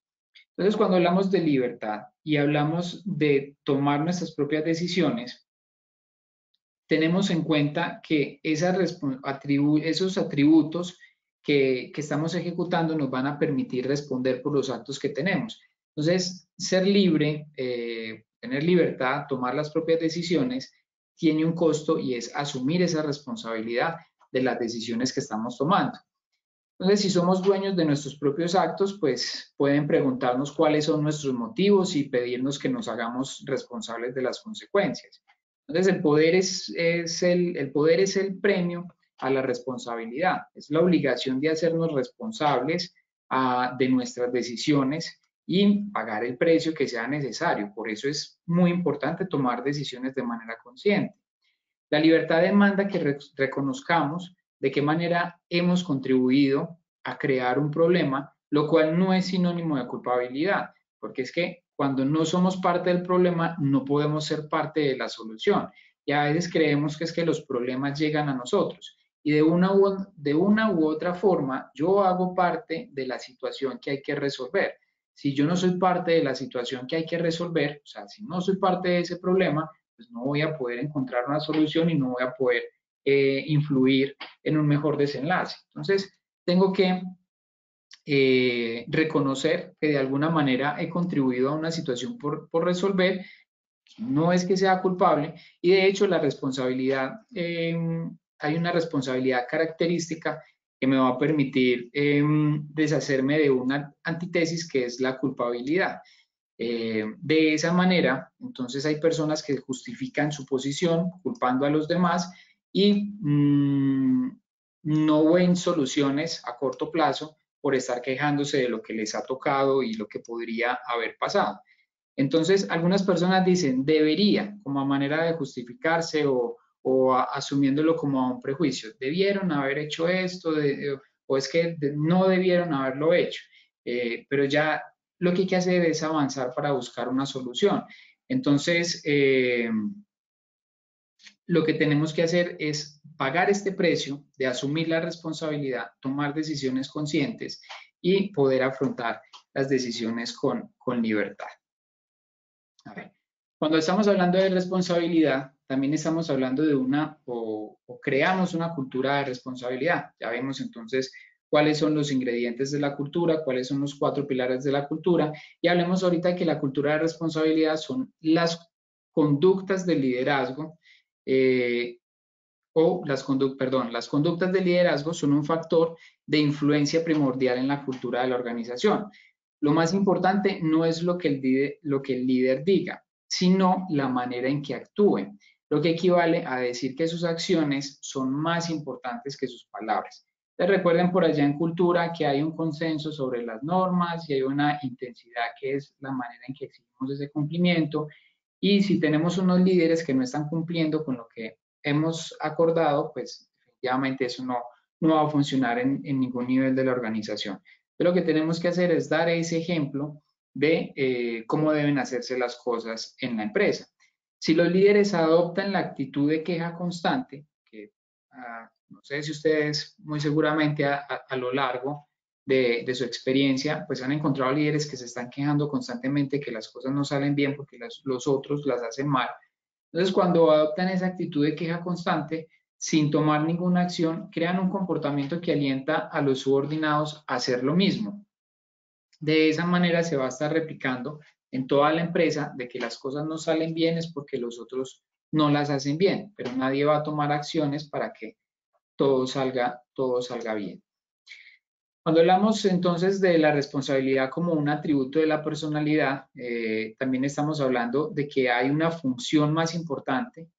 Entonces, cuando hablamos de libertad y hablamos de tomar nuestras propias decisiones, tenemos en cuenta que esos atributos que estamos ejecutando nos van a permitir responder por los actos que tenemos. Entonces, ser libre, tener libertad, tomar las propias decisiones, tiene un costo, y es asumir esa responsabilidad de las decisiones que estamos tomando. Entonces, si somos dueños de nuestros propios actos, pues pueden preguntarnos cuáles son nuestros motivos y pedirnos que nos hagamos responsables de las consecuencias. Entonces, el poder es el premio a la responsabilidad. Es la obligación de hacernos responsables de nuestras decisiones y pagar el precio que sea necesario. Por eso es muy importante tomar decisiones de manera consciente. La libertad demanda que reconozcamos de qué manera hemos contribuido a crear un problema, lo cual no es sinónimo de culpabilidad, porque es que cuando no somos parte del problema no podemos ser parte de la solución. Y a veces creemos que es que los problemas llegan a nosotros, y de una u otra forma yo hago parte de la situación que hay que resolver. Si yo no soy parte de la situación que hay que resolver, o sea, si no soy parte de ese problema, pues no voy a poder encontrar una solución y no voy a poder influir en un mejor desenlace. Entonces, tengo que reconocer que de alguna manera he contribuido a una situación por resolver. No es que sea culpable, y de hecho la responsabilidad, hay una responsabilidad característica que me va a permitir deshacerme de una antítesis, que es la culpabilidad. De esa manera, entonces hay personas que justifican su posición culpando a los demás y no ven soluciones a corto plazo por estar quejándose de lo que les ha tocado y lo que podría haber pasado. Entonces, algunas personas dicen debería, como a manera de justificarse o asumiéndolo como un prejuicio. Debieron haber hecho esto, o es que no debieron haberlo hecho. Pero ya lo que hay que hacer es avanzar para buscar una solución. Entonces, lo que tenemos que hacer es pagar este precio de asumir la responsabilidad, tomar decisiones conscientes y poder afrontar las decisiones con libertad. A ver, cuando estamos hablando de responsabilidad, también estamos hablando de o creamos una cultura de responsabilidad. Ya vemos entonces cuáles son los ingredientes de la cultura, cuáles son los 4 pilares de la cultura, y hablemos ahorita de que la cultura de responsabilidad son las conductas de liderazgo, las conductas de liderazgo son un factor de influencia primordial en la cultura de la organización. Lo más importante no es lo que el líder diga, sino la manera en que actúe, lo que equivale a decir que sus acciones son más importantes que sus palabras. Entonces, recuerden por allá en cultura que hay un consenso sobre las normas y hay una intensidad que es la manera en que exigimos ese cumplimiento. Y si tenemos unos líderes que no están cumpliendo con lo que hemos acordado, pues definitivamente eso no va a funcionar en ningún nivel de la organización. Pero lo que tenemos que hacer es dar ese ejemplo de cómo deben hacerse las cosas en la empresa. Si los líderes adoptan la actitud de queja constante, que no sé si ustedes muy seguramente a lo largo de su experiencia, pues han encontrado líderes que se están quejando constantemente que las cosas no salen bien porque los otros las hacen mal. Entonces, cuando adoptan esa actitud de queja constante, sin tomar ninguna acción, crean un comportamiento que alienta a los subordinados a hacer lo mismo. De esa manera se va a estar replicando en toda la empresa de que las cosas no salen bien es porque los otros no las hacen bien, pero nadie va a tomar acciones para que todo salga bien. Cuando hablamos entonces de la responsabilidad como un atributo de la personalidad, también estamos hablando de que hay una función más importante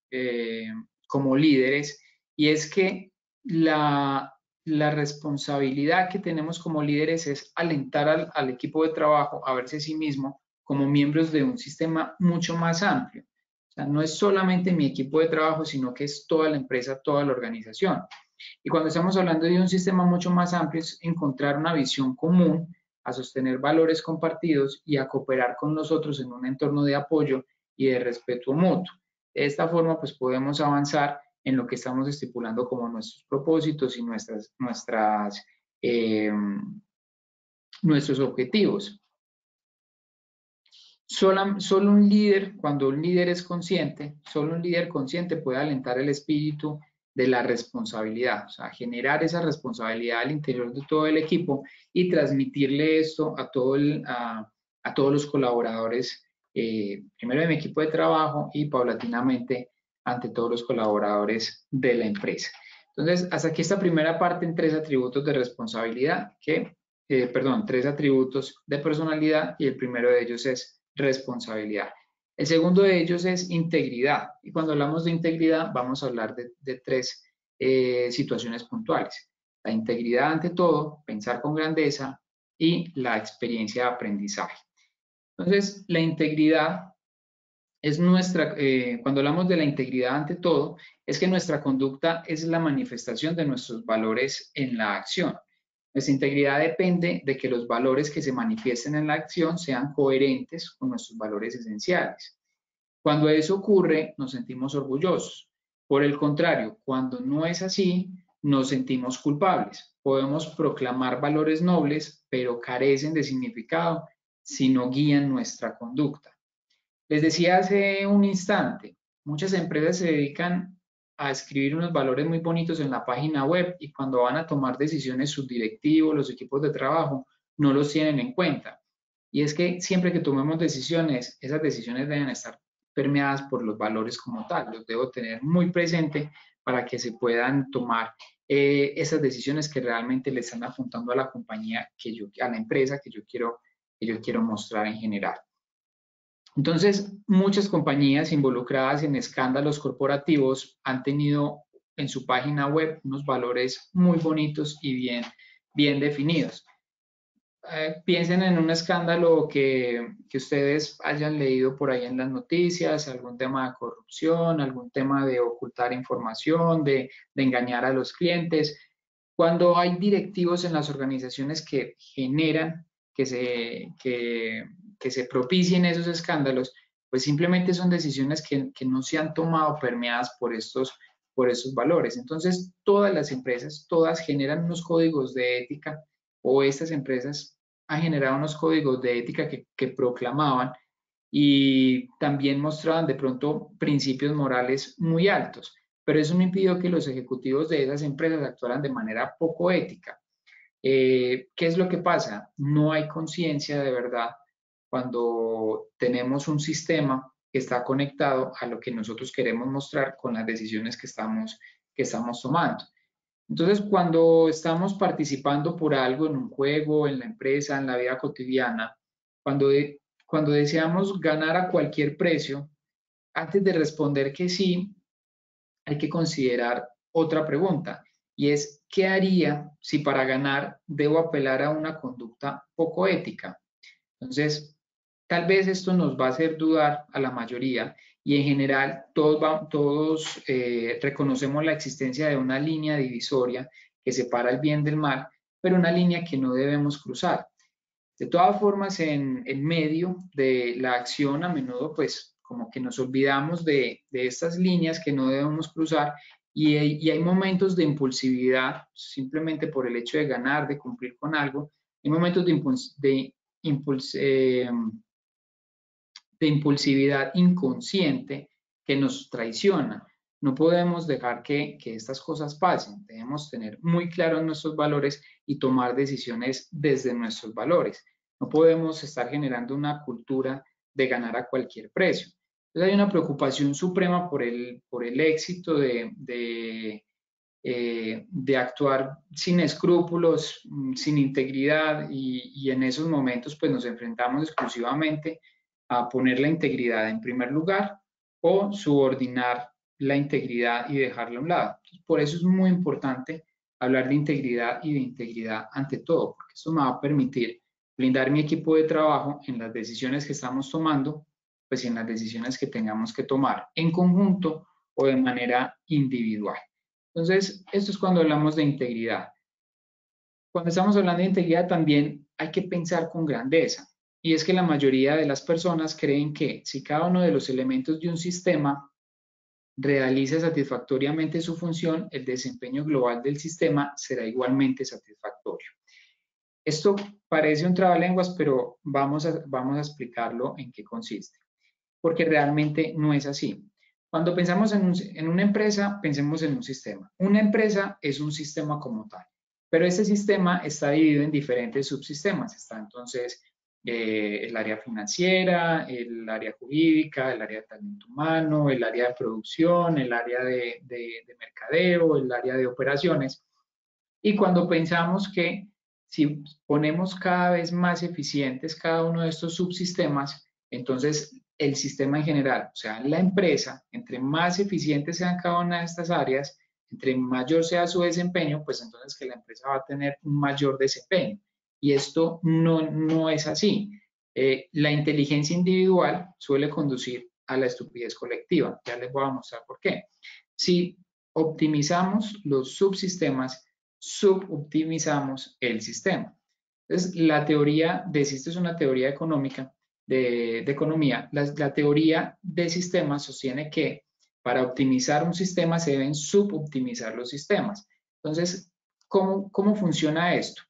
como líderes, y es que la responsabilidad que tenemos como líderes es alentar al equipo de trabajo a verse a sí mismo como miembros de un sistema mucho más amplio. O sea, no es solamente mi equipo de trabajo, sino que es toda la empresa, toda la organización. Y cuando estamos hablando de un sistema mucho más amplio, es encontrar una visión común, a sostener valores compartidos y a cooperar con nosotros en un entorno de apoyo y de respeto mutuo. De esta forma, pues podemos avanzar en lo que estamos estipulando como nuestros propósitos y nuestros objetivos. Solo un líder, cuando un líder es consciente, solo un líder consciente puede alentar el espíritu de la responsabilidad, o sea, generar esa responsabilidad al interior de todo el equipo y transmitirle esto a todos los colaboradores, primero de mi equipo de trabajo y paulatinamente ante todos los colaboradores de la empresa. Entonces, hasta aquí esta primera parte en 3 atributos de responsabilidad, perdón, 3 atributos de personalidad, y el primero de ellos es responsabilidad. El segundo de ellos es integridad, y cuando hablamos de integridad vamos a hablar de 3 situaciones puntuales. La integridad ante todo, pensar con grandeza y la experiencia de aprendizaje. Entonces, la integridad es cuando hablamos de la integridad ante todo, es que nuestra conducta es la manifestación de nuestros valores en la acción. Nuestra integridad depende de que los valores que se manifiesten en la acción sean coherentes con nuestros valores esenciales. Cuando eso ocurre, nos sentimos orgullosos. Por el contrario, cuando no es así, nos sentimos culpables. Podemos proclamar valores nobles, pero carecen de significado si no guían nuestra conducta. Les decía hace un instante, muchas empresas se dedican a escribir unos valores muy bonitos en la página web y cuando van a tomar decisiones sus directivos, los equipos de trabajo, no los tienen en cuenta. Y es que siempre que tomemos decisiones, esas decisiones deben estar permeadas por los valores como tal. Los debo tener muy presente para que se puedan tomar esas decisiones que realmente le están apuntando a la compañía, a la empresa que yo quiero mostrar en general. Entonces, muchas compañías involucradas en escándalos corporativos han tenido en su página web unos valores muy bonitos y bien definidos. Piensen en un escándalo que ustedes hayan leído por ahí en las noticias, algún tema de corrupción, algún tema de ocultar información, de engañar a los clientes. Cuando hay directivos en las organizaciones que generan que se propicien esos escándalos, pues simplemente son decisiones que no se han tomado permeadas por estos valores. Entonces, todas las empresas, todas generan unos códigos de ética, o estas empresas han generado unos códigos de ética que proclamaban y también mostraban de pronto principios morales muy altos, pero eso no impidió que los ejecutivos de esas empresas actuaran de manera poco ética. ¿Qué es lo que pasa? No hay conciencia de verdad cuando tenemos un sistema que está conectado a lo que nosotros queremos mostrar con las decisiones que estamos tomando. Entonces, cuando estamos participando por algo en un juego, en la empresa, en la vida cotidiana, cuando deseamos ganar a cualquier precio, antes de responder que sí, hay que considerar otra pregunta, y es, ¿qué haría si para ganar debo apelar a una conducta poco ética? Entonces, tal vez esto nos va a hacer dudar a la mayoría, y en general todos reconocemos la existencia de una línea divisoria que separa el bien del mal, pero una línea que no debemos cruzar. De todas formas, en medio de la acción, a menudo, pues, como que nos olvidamos de estas líneas que no debemos cruzar, y hay momentos de impulsividad, simplemente por el hecho de ganar, de cumplir con algo. Hay momentos de impulsividad inconsciente que nos traiciona. No podemos dejar que estas cosas pasen. Debemos tener muy claros nuestros valores y tomar decisiones desde nuestros valores. No podemos estar generando una cultura de ganar a cualquier precio. Entonces hay una preocupación suprema por el éxito de actuar sin escrúpulos, sin integridad, y en esos momentos pues nos enfrentamos exclusivamente a poner la integridad en primer lugar o subordinar la integridad y dejarla a un lado. Por eso es muy importante hablar de integridad y de integridad ante todo, porque eso me va a permitir blindar mi equipo de trabajo en las decisiones que estamos tomando, pues en las decisiones que tengamos que tomar en conjunto o de manera individual. Entonces, esto es cuando hablamos de integridad. Cuando estamos hablando de integridad también hay que pensar con grandeza. Y es que la mayoría de las personas creen que si cada uno de los elementos de un sistema realiza satisfactoriamente su función, el desempeño global del sistema será igualmente satisfactorio. Esto parece un trabalenguas, pero vamos a explicarlo en qué consiste, porque realmente no es así. Cuando pensamos en una empresa, pensemos en un sistema. Una empresa es un sistema como tal, pero este sistema está dividido en diferentes subsistemas. Está entonces el área financiera, el área jurídica, el área de talento humano, el área de producción, el área de mercadeo, el área de operaciones. Y cuando pensamos que si ponemos cada vez más eficientes cada uno de estos subsistemas, entonces el sistema en general, o sea, la empresa, entre más eficientes sean cada una de estas áreas, entre mayor sea su desempeño, pues entonces que la empresa va a tener un mayor desempeño. Y esto no es así. La inteligencia individual suele conducir a la estupidez colectiva. Ya les voy a mostrar por qué. Si optimizamos los subsistemas, suboptimizamos el sistema. Entonces, la teoría de esto es una teoría económica, de economía. La teoría de sistemas sostiene que para optimizar un sistema se deben suboptimizar los sistemas. Entonces, ¿cómo funciona esto?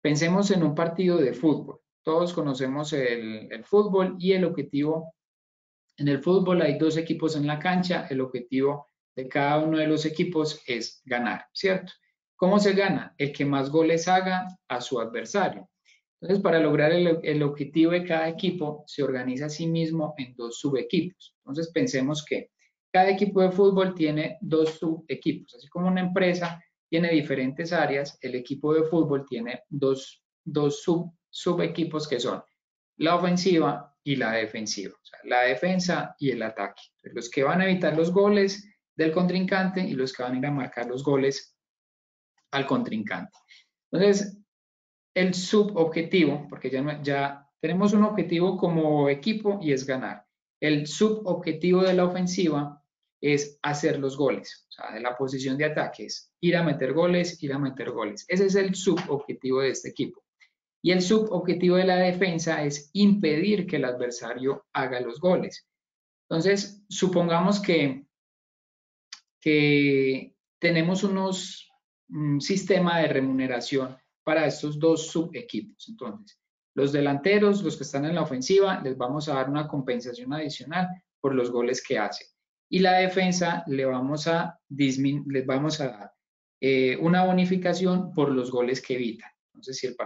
Pensemos en un partido de fútbol. Todos conocemos el fútbol, y el objetivo en el fútbol hay dos equipos en la cancha. El objetivo de cada uno de los equipos es ganar, ¿cierto? ¿Cómo se gana? El que más goles haga a su adversario. Entonces, para lograr el objetivo de cada equipo, se organiza a sí mismo en dos subequipos. Entonces, pensemos que cada equipo de fútbol tiene dos subequipos. Así como una empresa tiene diferentes áreas, el equipo de fútbol tiene dos subequipos que son la ofensiva y la defensiva, o sea, la defensa y el ataque. Los que van a evitar los goles del contrincante y los que van a ir a marcar los goles al contrincante. Entonces, el subobjetivo, porque ya tenemos un objetivo como equipo y es ganar. El subobjetivo de la ofensiva es hacer los goles, o sea, de la posición de ataque es ir a meter goles, ir a meter goles. Ese es el subobjetivo de este equipo. Y el subobjetivo de la defensa es impedir que el adversario haga los goles. Entonces, supongamos que tenemos un sistema de remuneración para estos dos subequipos. Entonces, los delanteros, los que están en la ofensiva, les vamos a dar una compensación adicional por los goles que hacen. Y la defensa les vamos a dar una bonificación por los goles que evitan. Entonces,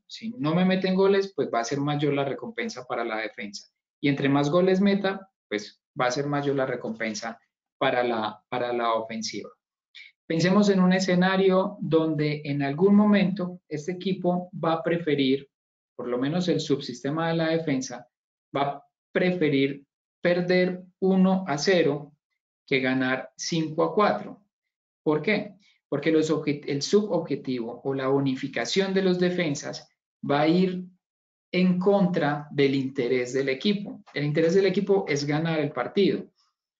si no me meten goles, pues va a ser mayor la recompensa para la defensa. Y entre más goles meta, pues va a ser mayor la recompensa para la ofensiva. Pensemos en un escenario donde en algún momento este equipo va a preferir, por lo menos el subsistema de la defensa, va a preferir perder 1-0 que ganar 5-4. ¿Por qué? Porque el subobjetivo o la bonificación de los defensas va a ir en contra del interés del equipo. El interés del equipo es ganar el partido.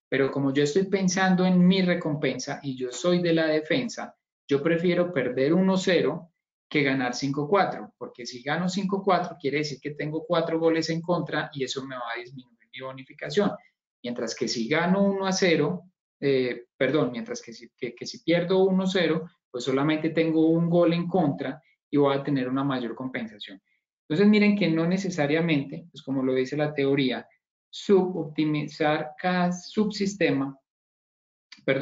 Pero como yo estoy pensando en mi recompensa y yo soy de la defensa, yo prefiero perder 1-0 que ganar 5-4, porque si gano 5-4 quiere decir que tengo 4 goles en contra y eso me va a disminuir mi bonificación. Mientras que si gano 1-0, mientras que si pierdo 1-0, pues solamente tengo un gol en contra y voy a tener una mayor compensación. Entonces miren que no necesariamente, pues como lo dice la teoría, optimizar cada subsistema me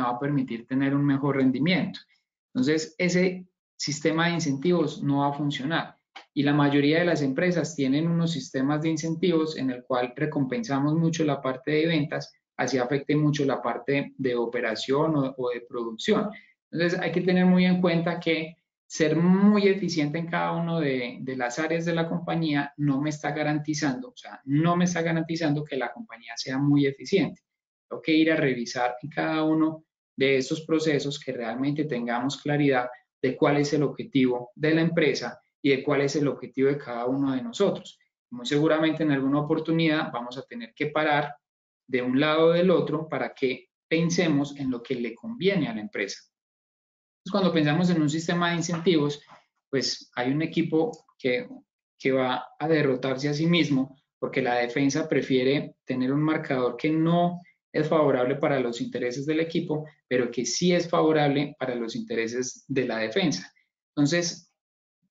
va a permitir tener un mejor rendimiento. Entonces, ese sistema de incentivos no va a funcionar. Y la mayoría de las empresas tienen unos sistemas de incentivos en el cual recompensamos mucho la parte de ventas, así afecte mucho la parte de operación o de producción. Entonces, hay que tener muy en cuenta que ser muy eficiente en cada una de las áreas de la compañía no me está garantizando que la compañía sea muy eficiente. Tengo que ir a revisar en cada uno de estos procesos que realmente tengamos claridad de cuál es el objetivo de la empresa y de cuál es el objetivo de cada uno de nosotros. Muy seguramente en alguna oportunidad vamos a tener que parar de un lado o del otro para que pensemos en lo que le conviene a la empresa. Entonces, cuando pensamos en un sistema de incentivos, pues hay un equipo que va a derrotarse a sí mismo porque la defensa prefiere tener un marcador que no es favorable para los intereses del equipo, pero que sí es favorable para los intereses de la defensa. Entonces,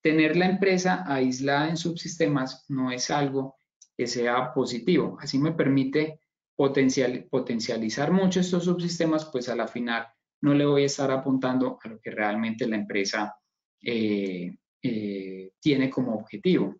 tener la empresa aislada en subsistemas no es algo que sea positivo. Así me permite potencializar mucho estos subsistemas, pues a la final no le voy a estar apuntando a lo que realmente la empresa tiene como objetivo.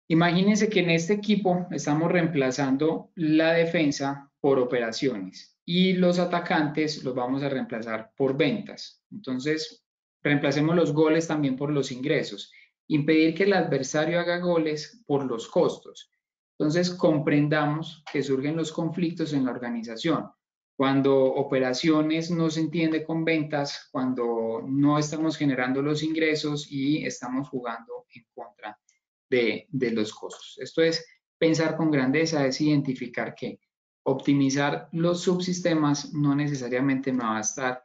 Imagínense que en este equipo estamos reemplazando la defensa por operaciones y los atacantes los vamos a reemplazar por ventas. Entonces, reemplacemos los goles también por los ingresos. Impedir que el adversario haga goles por los costos. Entonces, comprendamos que surgen los conflictos en la organización. Cuando operaciones no se entiende con ventas, cuando no estamos generando los ingresos y estamos jugando en contra de los costos. Esto es pensar con grandeza, es identificar que optimizar los subsistemas no necesariamente me va a estar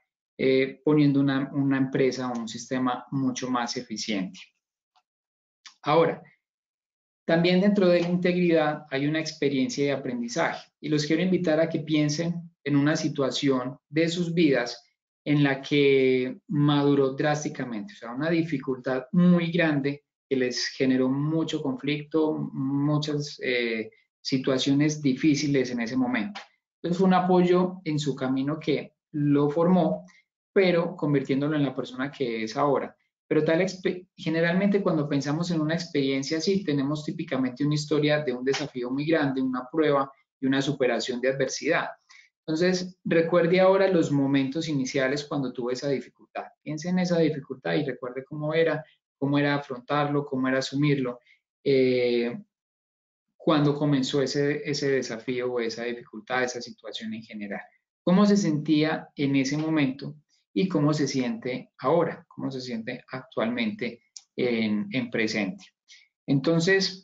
poniendo una empresa o un sistema mucho más eficiente. Ahora, también dentro de la integridad hay una experiencia de aprendizaje y los quiero invitar a que piensen en una situación de sus vidas en la que maduró drásticamente, o sea, una dificultad muy grande que les generó mucho conflicto, muchas situaciones difíciles en ese momento. Entonces fue un apoyo en su camino que lo formó, pero convirtiéndolo en la persona que es ahora. Pero generalmente cuando pensamos en una experiencia así, tenemos típicamente una historia de un desafío muy grande, una prueba y una superación de adversidad. Entonces, recuerde ahora los momentos iniciales cuando tuvo esa dificultad. Piense en esa dificultad y recuerde cómo era afrontarlo, cómo era asumirlo, cuando comenzó ese desafío o esa dificultad, esa situación en general. ¿Cómo se sentía en ese momento y cómo se siente ahora? ¿Cómo se siente actualmente en presente? Entonces,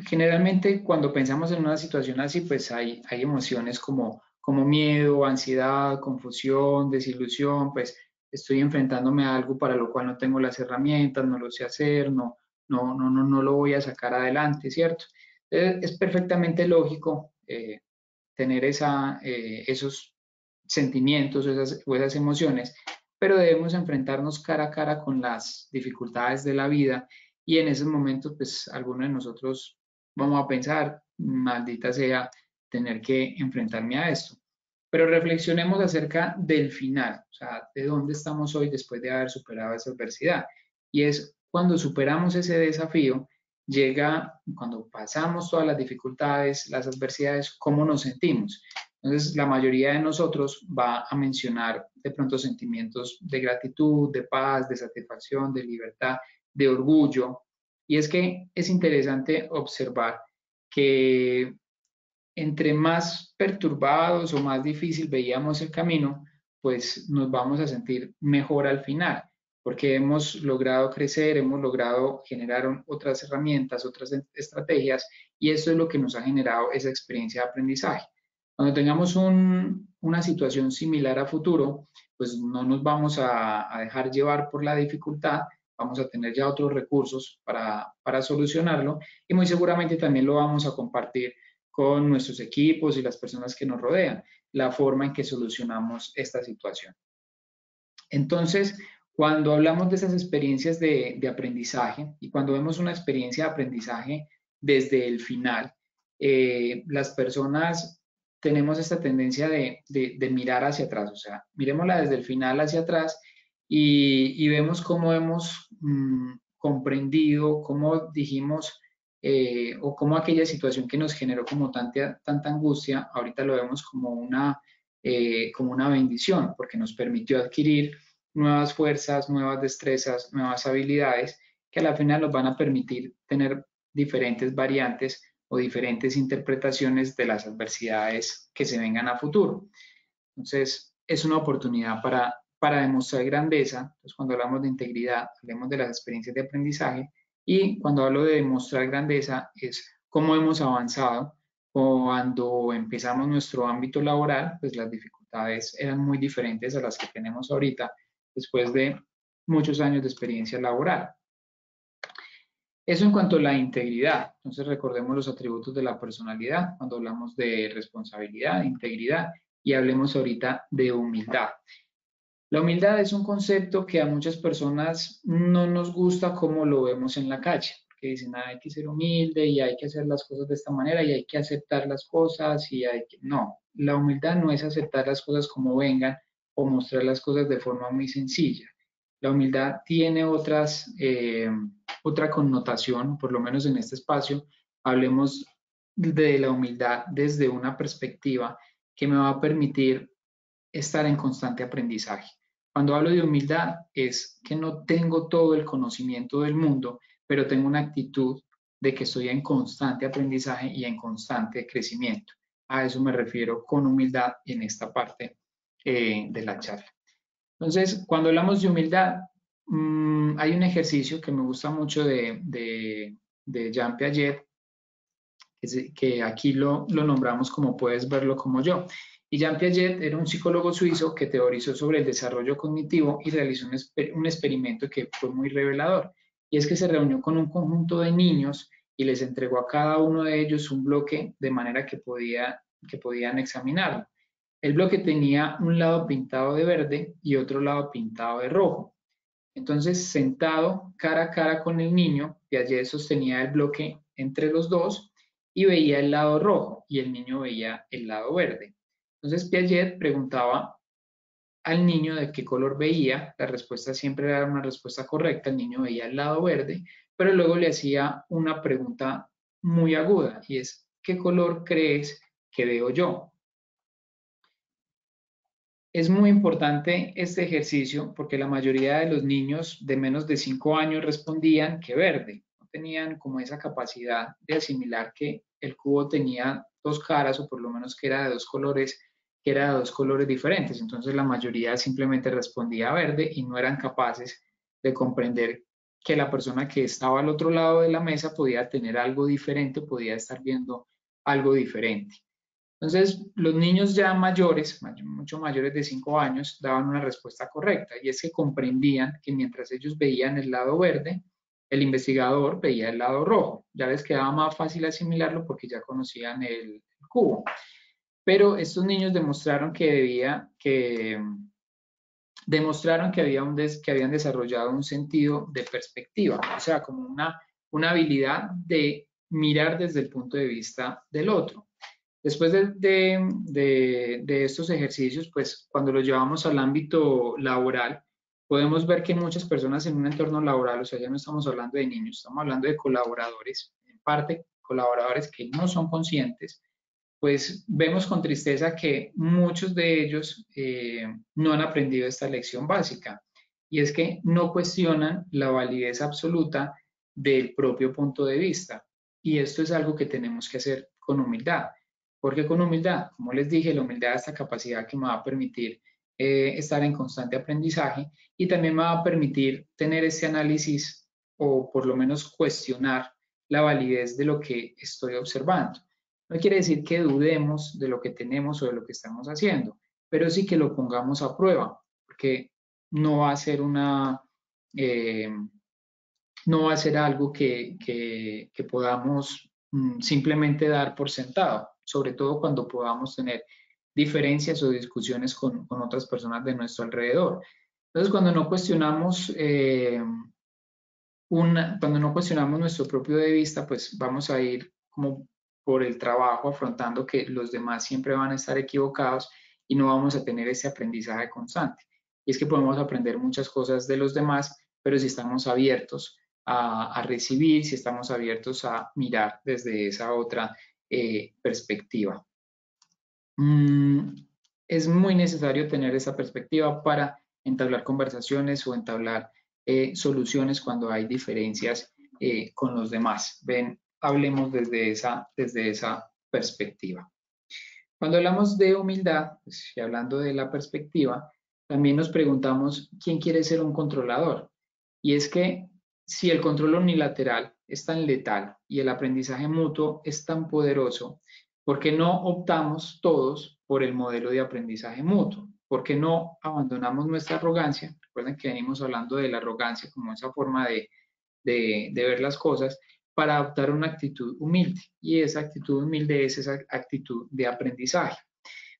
generalmente cuando pensamos en una situación así, pues hay emociones como miedo, ansiedad, confusión, desilusión, pues estoy enfrentándome a algo para lo cual no tengo las herramientas, no lo sé hacer, no no lo voy a sacar adelante, ¿cierto? Es perfectamente lógico tener esos sentimientos o esas emociones, pero debemos enfrentarnos cara a cara con las dificultades de la vida y en esos momentos, pues, algunos de nosotros vamos a pensar, maldita sea, tener que enfrentarme a esto. Pero reflexionemos acerca del final, o sea, de dónde estamos hoy después de haber superado esa adversidad. Y es cuando superamos ese desafío, llega, cuando pasamos todas las dificultades, las adversidades, cómo nos sentimos. Entonces, la mayoría de nosotros va a mencionar de pronto sentimientos de gratitud, de paz, de satisfacción, de libertad, de orgullo. Y es que es interesante observar que entre más perturbados o más difícil veíamos el camino, pues nos vamos a sentir mejor al final, porque hemos logrado crecer, hemos logrado generar otras herramientas, otras estrategias, y eso es lo que nos ha generado esa experiencia de aprendizaje. Cuando tengamos una situación similar a futuro, pues no nos vamos a dejar llevar por la dificultad, vamos a tener ya otros recursos para solucionarlo y muy seguramente también lo vamos a compartir con nuestros equipos y las personas que nos rodean, la forma en que solucionamos esta situación. Entonces, cuando hablamos de esas experiencias de aprendizaje y cuando vemos una experiencia de aprendizaje desde el final, las personas tenemos esta tendencia de mirar hacia atrás, o sea, miremosla desde el final hacia atrás y vemos cómo hemos comprendido, cómo dijimos, o cómo aquella situación que nos generó como tanta angustia, ahorita lo vemos como una bendición, porque nos permitió adquirir nuevas fuerzas, nuevas destrezas, nuevas habilidades que a la final nos van a permitir tener diferentes variantes o diferentes interpretaciones de las adversidades que se vengan a futuro. Entonces, es una oportunidad para demostrar grandeza. Entonces, cuando hablamos de integridad, hablemos de las experiencias de aprendizaje y cuando hablo de demostrar grandeza es cómo hemos avanzado. Cuando empezamos nuestro ámbito laboral, pues las dificultades eran muy diferentes a las que tenemos ahorita después de muchos años de experiencia laboral. Eso en cuanto a la integridad. Entonces recordemos los atributos de la personalidad cuando hablamos de responsabilidad, integridad y hablemos ahorita de humildad. La humildad es un concepto que a muchas personas no nos gusta como lo vemos en la calle, porque dicen, hay que ser humilde y hay que hacer las cosas de esta manera y hay que aceptar las cosas y hay que... No, la humildad no es aceptar las cosas como vengan o mostrar las cosas de forma muy sencilla. La humildad tiene otra connotación, por lo menos en este espacio, hablemos de la humildad desde una perspectiva que me va a permitir estar en constante aprendizaje. Cuando hablo de humildad es que no tengo todo el conocimiento del mundo, pero tengo una actitud de que estoy en constante aprendizaje y en constante crecimiento. A eso me refiero con humildad en esta parte de la charla. Entonces, cuando hablamos de humildad, hay un ejercicio que me gusta mucho de Jean Piaget, que aquí lo nombramos como puedes verlo como yo. Y Jean Piaget era un psicólogo suizo que teorizó sobre el desarrollo cognitivo y realizó un experimento que fue muy revelador. Y es que se reunió con un conjunto de niños y les entregó a cada uno de ellos un bloque de manera que podían examinarlo. El bloque tenía un lado pintado de verde y otro lado pintado de rojo. Entonces, sentado cara a cara con el niño, Piaget sostenía el bloque entre los dos y veía el lado rojo y el niño veía el lado verde. Entonces, Piaget preguntaba al niño de qué color veía, la respuesta siempre era una respuesta correcta, el niño veía el lado verde, pero luego le hacía una pregunta muy aguda y es, ¿qué color crees que veo yo? Es muy importante este ejercicio porque la mayoría de los niños de menos de 5 años respondían que verde. No tenían como esa capacidad de asimilar que el cubo tenía dos caras o por lo menos que era de dos colores, diferentes. Entonces la mayoría simplemente respondía verde y no eran capaces de comprender que la persona que estaba al otro lado de la mesa podía tener algo diferente, podía estar viendo algo diferente. Entonces, los niños ya mayores, mucho mayores de 5 años, daban una respuesta correcta y es que comprendían que mientras ellos veían el lado verde, el investigador veía el lado rojo. Ya les quedaba más fácil asimilarlo porque ya conocían el cubo. Pero estos niños demostraron que habían desarrollado un sentido de perspectiva, o sea, como una habilidad de mirar desde el punto de vista del otro. Después de estos ejercicios, pues cuando los llevamos al ámbito laboral, podemos ver que muchas personas en un entorno laboral, o sea, ya no estamos hablando de niños, estamos hablando de colaboradores, en parte colaboradores que no son conscientes, pues vemos con tristeza que muchos de ellos no han aprendido esta lección básica, y es que no cuestionan la validez absoluta del propio punto de vista. Y esto es algo que tenemos que hacer con humildad, porque con humildad, como les dije, la humildad es esta capacidad que me va a permitir estar en constante aprendizaje y también me va a permitir tener ese análisis o por lo menos cuestionar la validez de lo que estoy observando. No quiere decir que dudemos de lo que tenemos o de lo que estamos haciendo, pero sí que lo pongamos a prueba, porque no va a ser no va a ser algo que podamos simplemente dar por sentado, sobre todo cuando podamos tener diferencias o discusiones con otras personas de nuestro alrededor. Entonces, cuando no cuestionamos nuestro propio de vista, pues vamos a ir como por el trabajo afrontando que los demás siempre van a estar equivocados y no vamos a tener ese aprendizaje constante. Y es que podemos aprender muchas cosas de los demás, pero si estamos abiertos a recibir, si estamos abiertos a mirar desde esa otra perspectiva. Es muy necesario tener esa perspectiva para entablar conversaciones o entablar soluciones cuando hay diferencias con los demás. Hablemos desde esa perspectiva. Cuando hablamos de humildad, pues, y hablando de la perspectiva, también nos preguntamos quién quiere ser un controlador. Y es que si el control unilateral es tan letal y el aprendizaje mutuo es tan poderoso, ¿por qué no optamos todos por el modelo de aprendizaje mutuo? ¿Por qué no abandonamos nuestra arrogancia? Recuerden que venimos hablando de la arrogancia como esa forma de ver las cosas para adoptar una actitud humilde. Y esa actitud humilde es esa actitud de aprendizaje.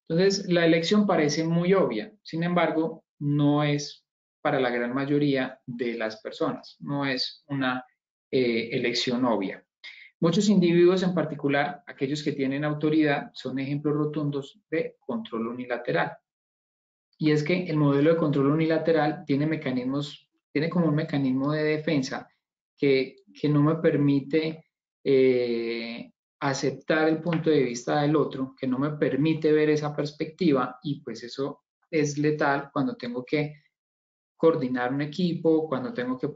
Entonces, la elección parece muy obvia, sin embargo, no es para la gran mayoría de las personas, no es una elección obvia. Muchos individuos, en particular aquellos que tienen autoridad, son ejemplos rotundos de control unilateral. Y es que el modelo de control unilateral tiene como un mecanismo de defensa que no me permite aceptar el punto de vista del otro, que no me permite ver esa perspectiva, y pues eso es letal cuando tengo que coordinar un equipo, cuando tengo que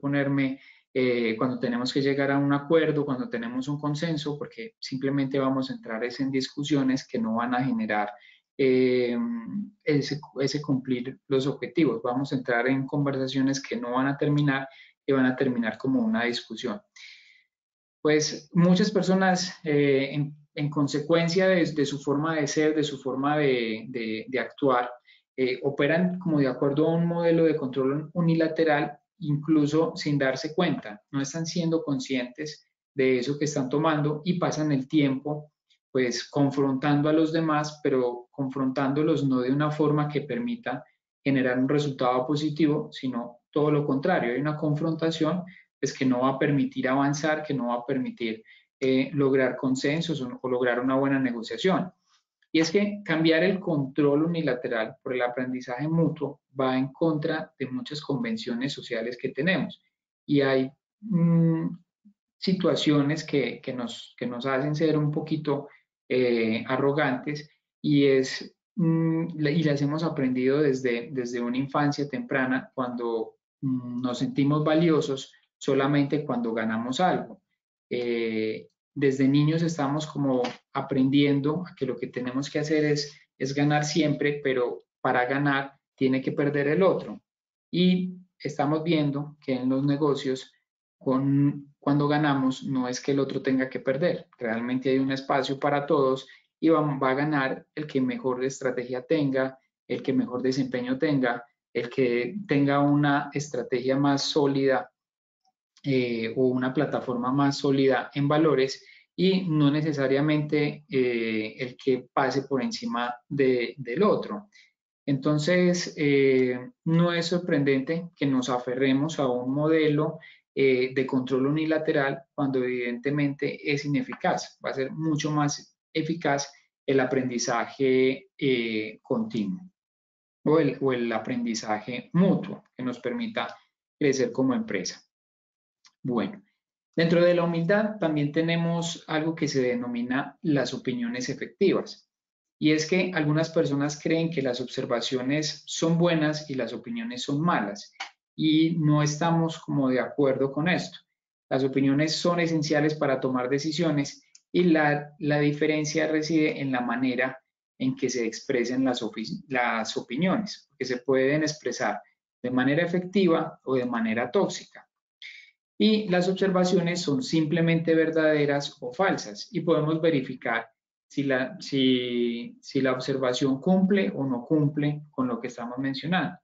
cuando tenemos que llegar a un acuerdo, cuando tenemos un consenso, porque simplemente vamos a entrar en discusiones que no van a generar ese cumplir los objetivos. Vamos a entrar en conversaciones que no van a terminar y van a terminar como una discusión. Pues muchas personas, en consecuencia de su forma de ser, de su forma de actuar, operan como de acuerdo a un modelo de control unilateral, incluso sin darse cuenta. No están siendo conscientes de eso que están tomando y pasan el tiempo pues confrontando a los demás, pero confrontándolos no de una forma que permita generar un resultado positivo, sino todo lo contrario. Hay una confrontación pues, que no va a permitir avanzar, que no va a permitir lograr consensos o lograr una buena negociación. Y es que cambiar el control unilateral por el aprendizaje mutuo va en contra de muchas convenciones sociales que tenemos. Y hay situaciones que nos hacen ser un poquito arrogantes y las hemos aprendido desde una infancia temprana cuando nos sentimos valiosos solamente cuando ganamos algo. Desde niños estamos como aprendiendo a que lo que tenemos que hacer es ganar siempre, pero para ganar tiene que perder el otro. Y estamos viendo que en los negocios, cuando ganamos, no es que el otro tenga que perder. Realmente hay un espacio para todos y va a ganar el que mejor estrategia tenga, el que mejor desempeño tenga, el que tenga una estrategia más sólida o una plataforma más sólida en valores y no necesariamente el que pase por encima del otro. Entonces, no es sorprendente que nos aferremos a un modelo de control unilateral cuando evidentemente es ineficaz. Va a ser mucho más eficaz el aprendizaje continuo o el aprendizaje mutuo que nos permita crecer como empresa. Bueno, dentro de la humildad también tenemos algo que se denomina las opiniones efectivas. Y es que algunas personas creen que las observaciones son buenas y las opiniones son malas. Y no estamos como de acuerdo con esto. Las opiniones son esenciales para tomar decisiones y la diferencia reside en la manera en que se expresen las opiniones, que se pueden expresar de manera efectiva o de manera tóxica. Y las observaciones son simplemente verdaderas o falsas y podemos verificar si la observación cumple o no cumple con lo que estamos mencionando.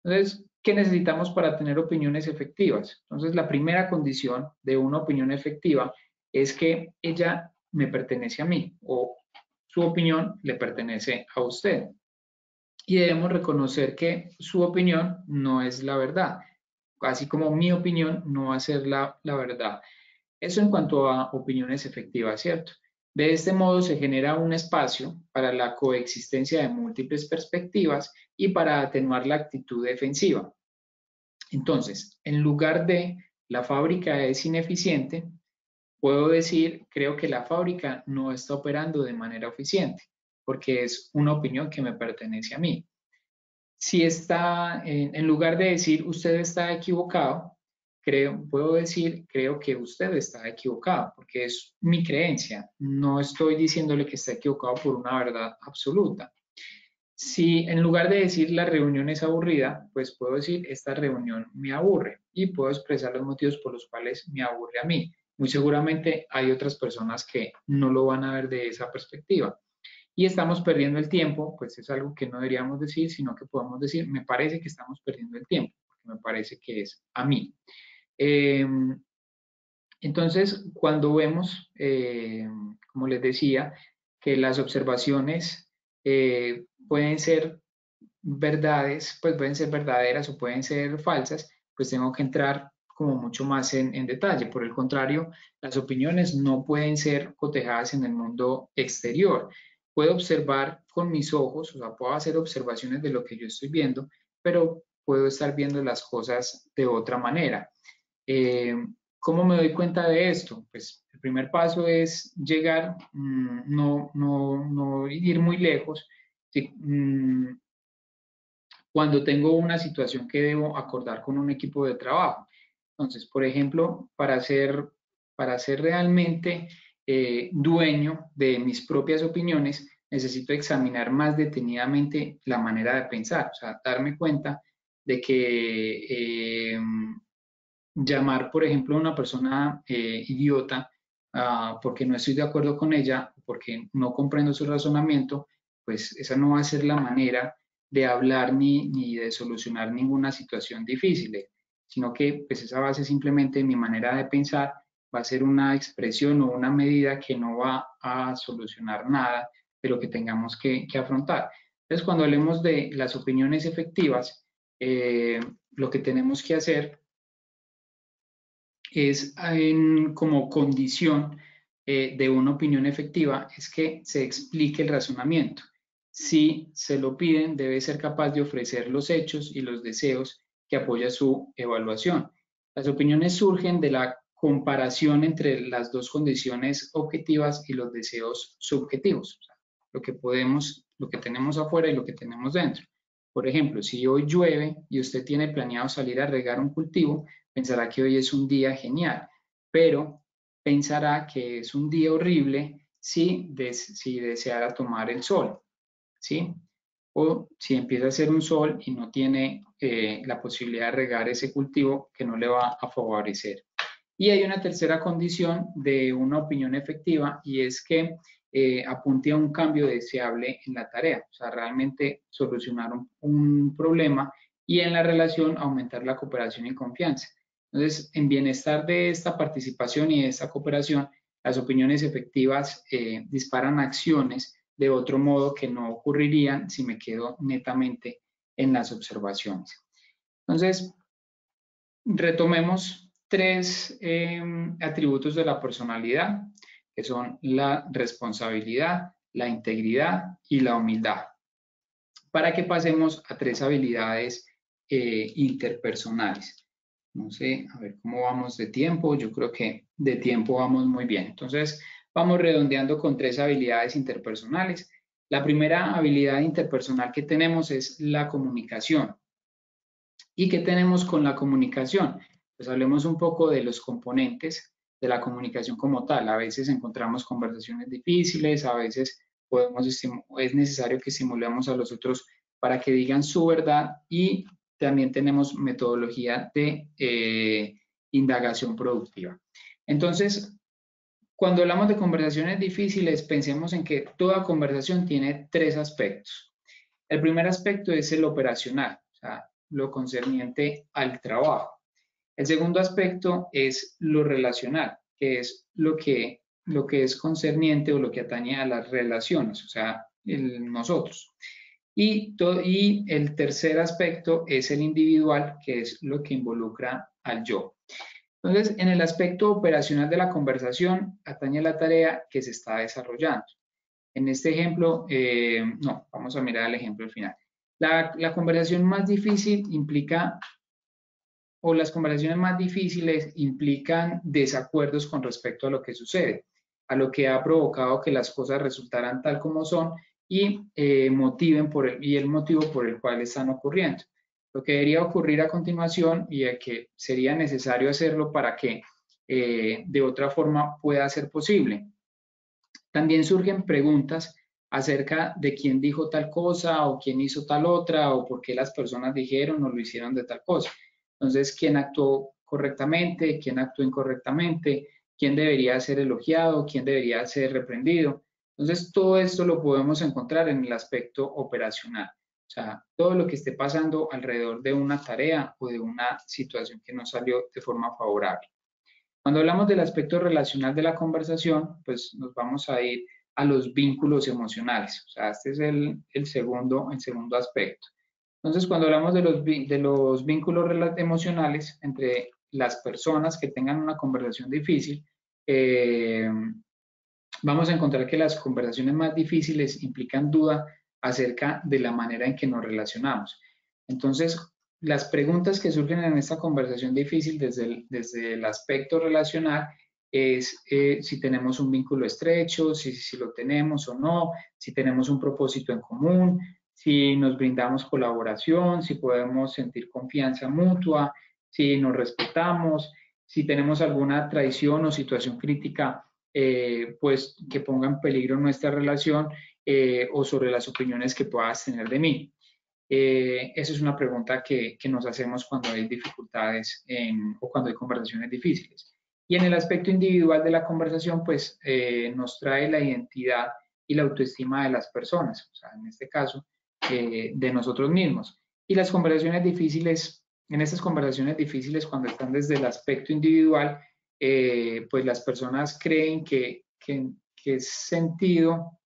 Entonces, ¿qué necesitamos para tener opiniones efectivas? Entonces, la primera condición de una opinión efectiva es que ella me pertenece a mí o su opinión le pertenece a usted. Y debemos reconocer que su opinión no es la verdad, así como mi opinión no va a ser la verdad. Eso en cuanto a opiniones efectivas, ¿cierto? De este modo se genera un espacio para la coexistencia de múltiples perspectivas y para atenuar la actitud defensiva. Entonces, en lugar de la fábrica es ineficiente, puedo decir, creo que la fábrica no está operando de manera eficiente, porque es una opinión que me pertenece a mí. Si está, en lugar de decir usted está equivocado, puedo decir creo que usted está equivocado, porque es mi creencia. No estoy diciéndole que está equivocado por una verdad absoluta. Si en lugar de decir la reunión es aburrida, pues puedo decir esta reunión me aburre y puedo expresar los motivos por los cuales me aburre a mí. Muy seguramente hay otras personas que no lo van a ver de esa perspectiva y estamos perdiendo el tiempo, pues es algo que no deberíamos decir, sino que podemos decir, me parece que estamos perdiendo el tiempo, porque me parece que es a mí. Entonces, cuando vemos, como les decía, que las observaciones pueden ser verdades, pues pueden ser verdaderas o pueden ser falsas, pues tengo que entrar como mucho más en detalle. Por el contrario, las opiniones no pueden ser cotejadas en el mundo exterior. Puedo observar con mis ojos, o sea, puedo hacer observaciones de lo que yo estoy viendo, pero puedo estar viendo las cosas de otra manera. ¿Cómo me doy cuenta de esto? Pues el primer paso es llegar, no ir muy lejos. Sí, cuando tengo una situación que debo acordar con un equipo de trabajo. Entonces, por ejemplo, para ser realmente dueño de mis propias opiniones, necesito examinar más detenidamente la manera de pensar, o sea, darme cuenta de que llamar, por ejemplo, a una persona idiota porque no estoy de acuerdo con ella, porque no comprendo su razonamiento, pues esa no va a ser la manera de hablar ni de solucionar ninguna situación difícil, sino que pues esa va a ser simplemente mi manera de pensar, va a ser una expresión o una medida que no va a solucionar nada de lo que tengamos que afrontar. Entonces, cuando hablemos de las opiniones efectivas, lo que tenemos que hacer es como condición de una opinión efectiva es que se explique el razonamiento. Si se lo piden, debe ser capaz de ofrecer los hechos y los deseos que apoya su evaluación. Las opiniones surgen de la comparación entre las dos condiciones objetivas y los deseos subjetivos, o sea, lo que tenemos afuera y lo que tenemos dentro. Por ejemplo, si hoy llueve y usted tiene planeado salir a regar un cultivo, pensará que hoy es un día genial, pero pensará que es un día horrible si deseara tomar el sol, ¿sí? O si empieza a hacer un sol y no tiene la posibilidad de regar ese cultivo que no le va a favorecer. Y hay una tercera condición de una opinión efectiva y es que apunte a un cambio deseable en la tarea, o sea, realmente solucionar un problema y en la relación aumentar la cooperación y confianza. Entonces, en bienestar de esta participación y de esta cooperación, las opiniones efectivas disparan acciones de otro modo que no ocurrirían si me quedo netamente en las observaciones. Entonces, retomemos tres atributos de la personalidad, que son la responsabilidad, la integridad y la humildad, para que pasemos a tres habilidades interpersonales. No sé, a ver cómo vamos de tiempo. Yo creo que de tiempo vamos muy bien. Entonces, vamos redondeando con tres habilidades interpersonales. La primera habilidad interpersonal que tenemos es la comunicación. ¿Y qué tenemos con la comunicación? Pues hablemos un poco de los componentes de la comunicación como tal. A veces encontramos conversaciones difíciles, a veces es necesario que estimulemos a los otros para que digan su verdad, y también tenemos metodología de indagación productiva. Entonces, cuando hablamos de conversaciones difíciles, pensemos en que toda conversación tiene tres aspectos. El primer aspecto es el operacional, o sea, lo concerniente al trabajo. El segundo aspecto es lo relacional, que es lo que es concerniente o lo que atañe a las relaciones, o sea, nosotros. Y el tercer aspecto es el individual, que es lo que involucra al yo. Entonces, en el aspecto operacional de la conversación, atañe a la tarea que se está desarrollando. En este ejemplo, no, vamos a mirar el ejemplo final. La conversación más difícil implica, o las conversaciones más difíciles implican desacuerdos con respecto a lo que sucede, a lo que ha provocado que las cosas resultaran tal como son y motiven el motivo por el cual están ocurriendo. Lo que debería ocurrir a continuación y que sería necesario hacerlo para que de otra forma pueda ser posible. También surgen preguntas acerca de quién dijo tal cosa o quién hizo tal otra o por qué las personas dijeron o lo hicieron de tal cosa. Entonces, ¿quién actuó correctamente? ¿Quién actuó incorrectamente? ¿Quién debería ser elogiado? ¿Quién debería ser reprendido? Entonces, todo esto lo podemos encontrar en el aspecto operacional. O sea, todo lo que esté pasando alrededor de una tarea o de una situación que no salió de forma favorable. Cuando hablamos del aspecto relacional de la conversación, pues nos vamos a ir a los vínculos emocionales. O sea, este es el segundo aspecto. Entonces, cuando hablamos de los vínculos emocionales entre las personas que tengan una conversación difícil, vamos a encontrar que las conversaciones más difíciles implican duda acerca de la manera en que nos relacionamos. Entonces, las preguntas que surgen en esta conversación difícil desde el aspecto relacional es si tenemos un vínculo estrecho, si lo tenemos o no, si tenemos un propósito en común, si nos brindamos colaboración, si podemos sentir confianza mutua, si nos respetamos, si tenemos alguna traición o situación crítica pues que ponga en peligro nuestra relación o sobre las opiniones que puedas tener de mí. Esa es una pregunta que nos hacemos cuando hay dificultades o cuando hay conversaciones difíciles. Y en el aspecto individual de la conversación, pues nos trae la identidad y la autoestima de las personas, o sea, en este caso, de nosotros mismos. Y las conversaciones difíciles, en estas conversaciones difíciles, cuando están desde el aspecto individual, pues las personas creen que el sentido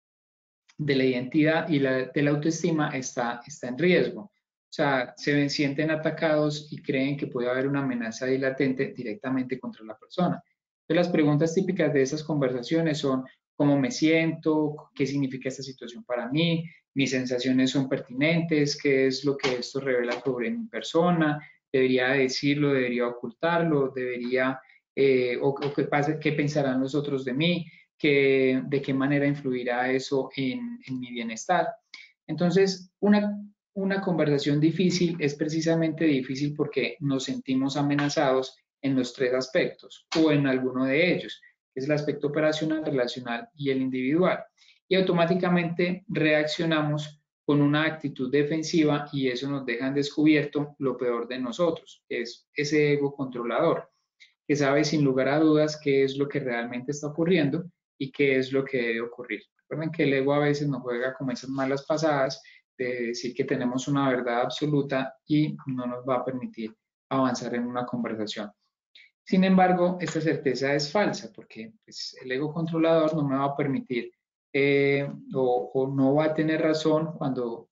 de la identidad y de la autoestima está en riesgo. O sea, sienten atacados y creen que puede haber una amenaza ahí latente directamente contra la persona. Entonces, las preguntas típicas de esas conversaciones son: ¿cómo me siento? ¿Qué significa esta situación para mí? ¿Mis sensaciones son pertinentes? ¿Qué es lo que esto revela sobre mi persona? ¿Debería decirlo? ¿Debería ocultarlo? ¿Debería, qué pensarán los otros de mí? De qué manera influirá eso en mi bienestar? Entonces, una conversación difícil es precisamente difícil porque nos sentimos amenazados en los tres aspectos o en alguno de ellos, que es el aspecto operacional, relacional y el individual. Y automáticamente reaccionamos con una actitud defensiva y eso nos deja en descubierto lo peor de nosotros, que es ese ego controlador, que sabe sin lugar a dudas qué es lo que realmente está ocurriendo y qué es lo que debe ocurrir. Recuerden que el ego a veces nos juega como esas malas pasadas de decir que tenemos una verdad absoluta y no nos va a permitir avanzar en una conversación. Sin embargo, esta certeza es falsa porque pues, el ego controlador no me va a permitir o no va a tener razón cuando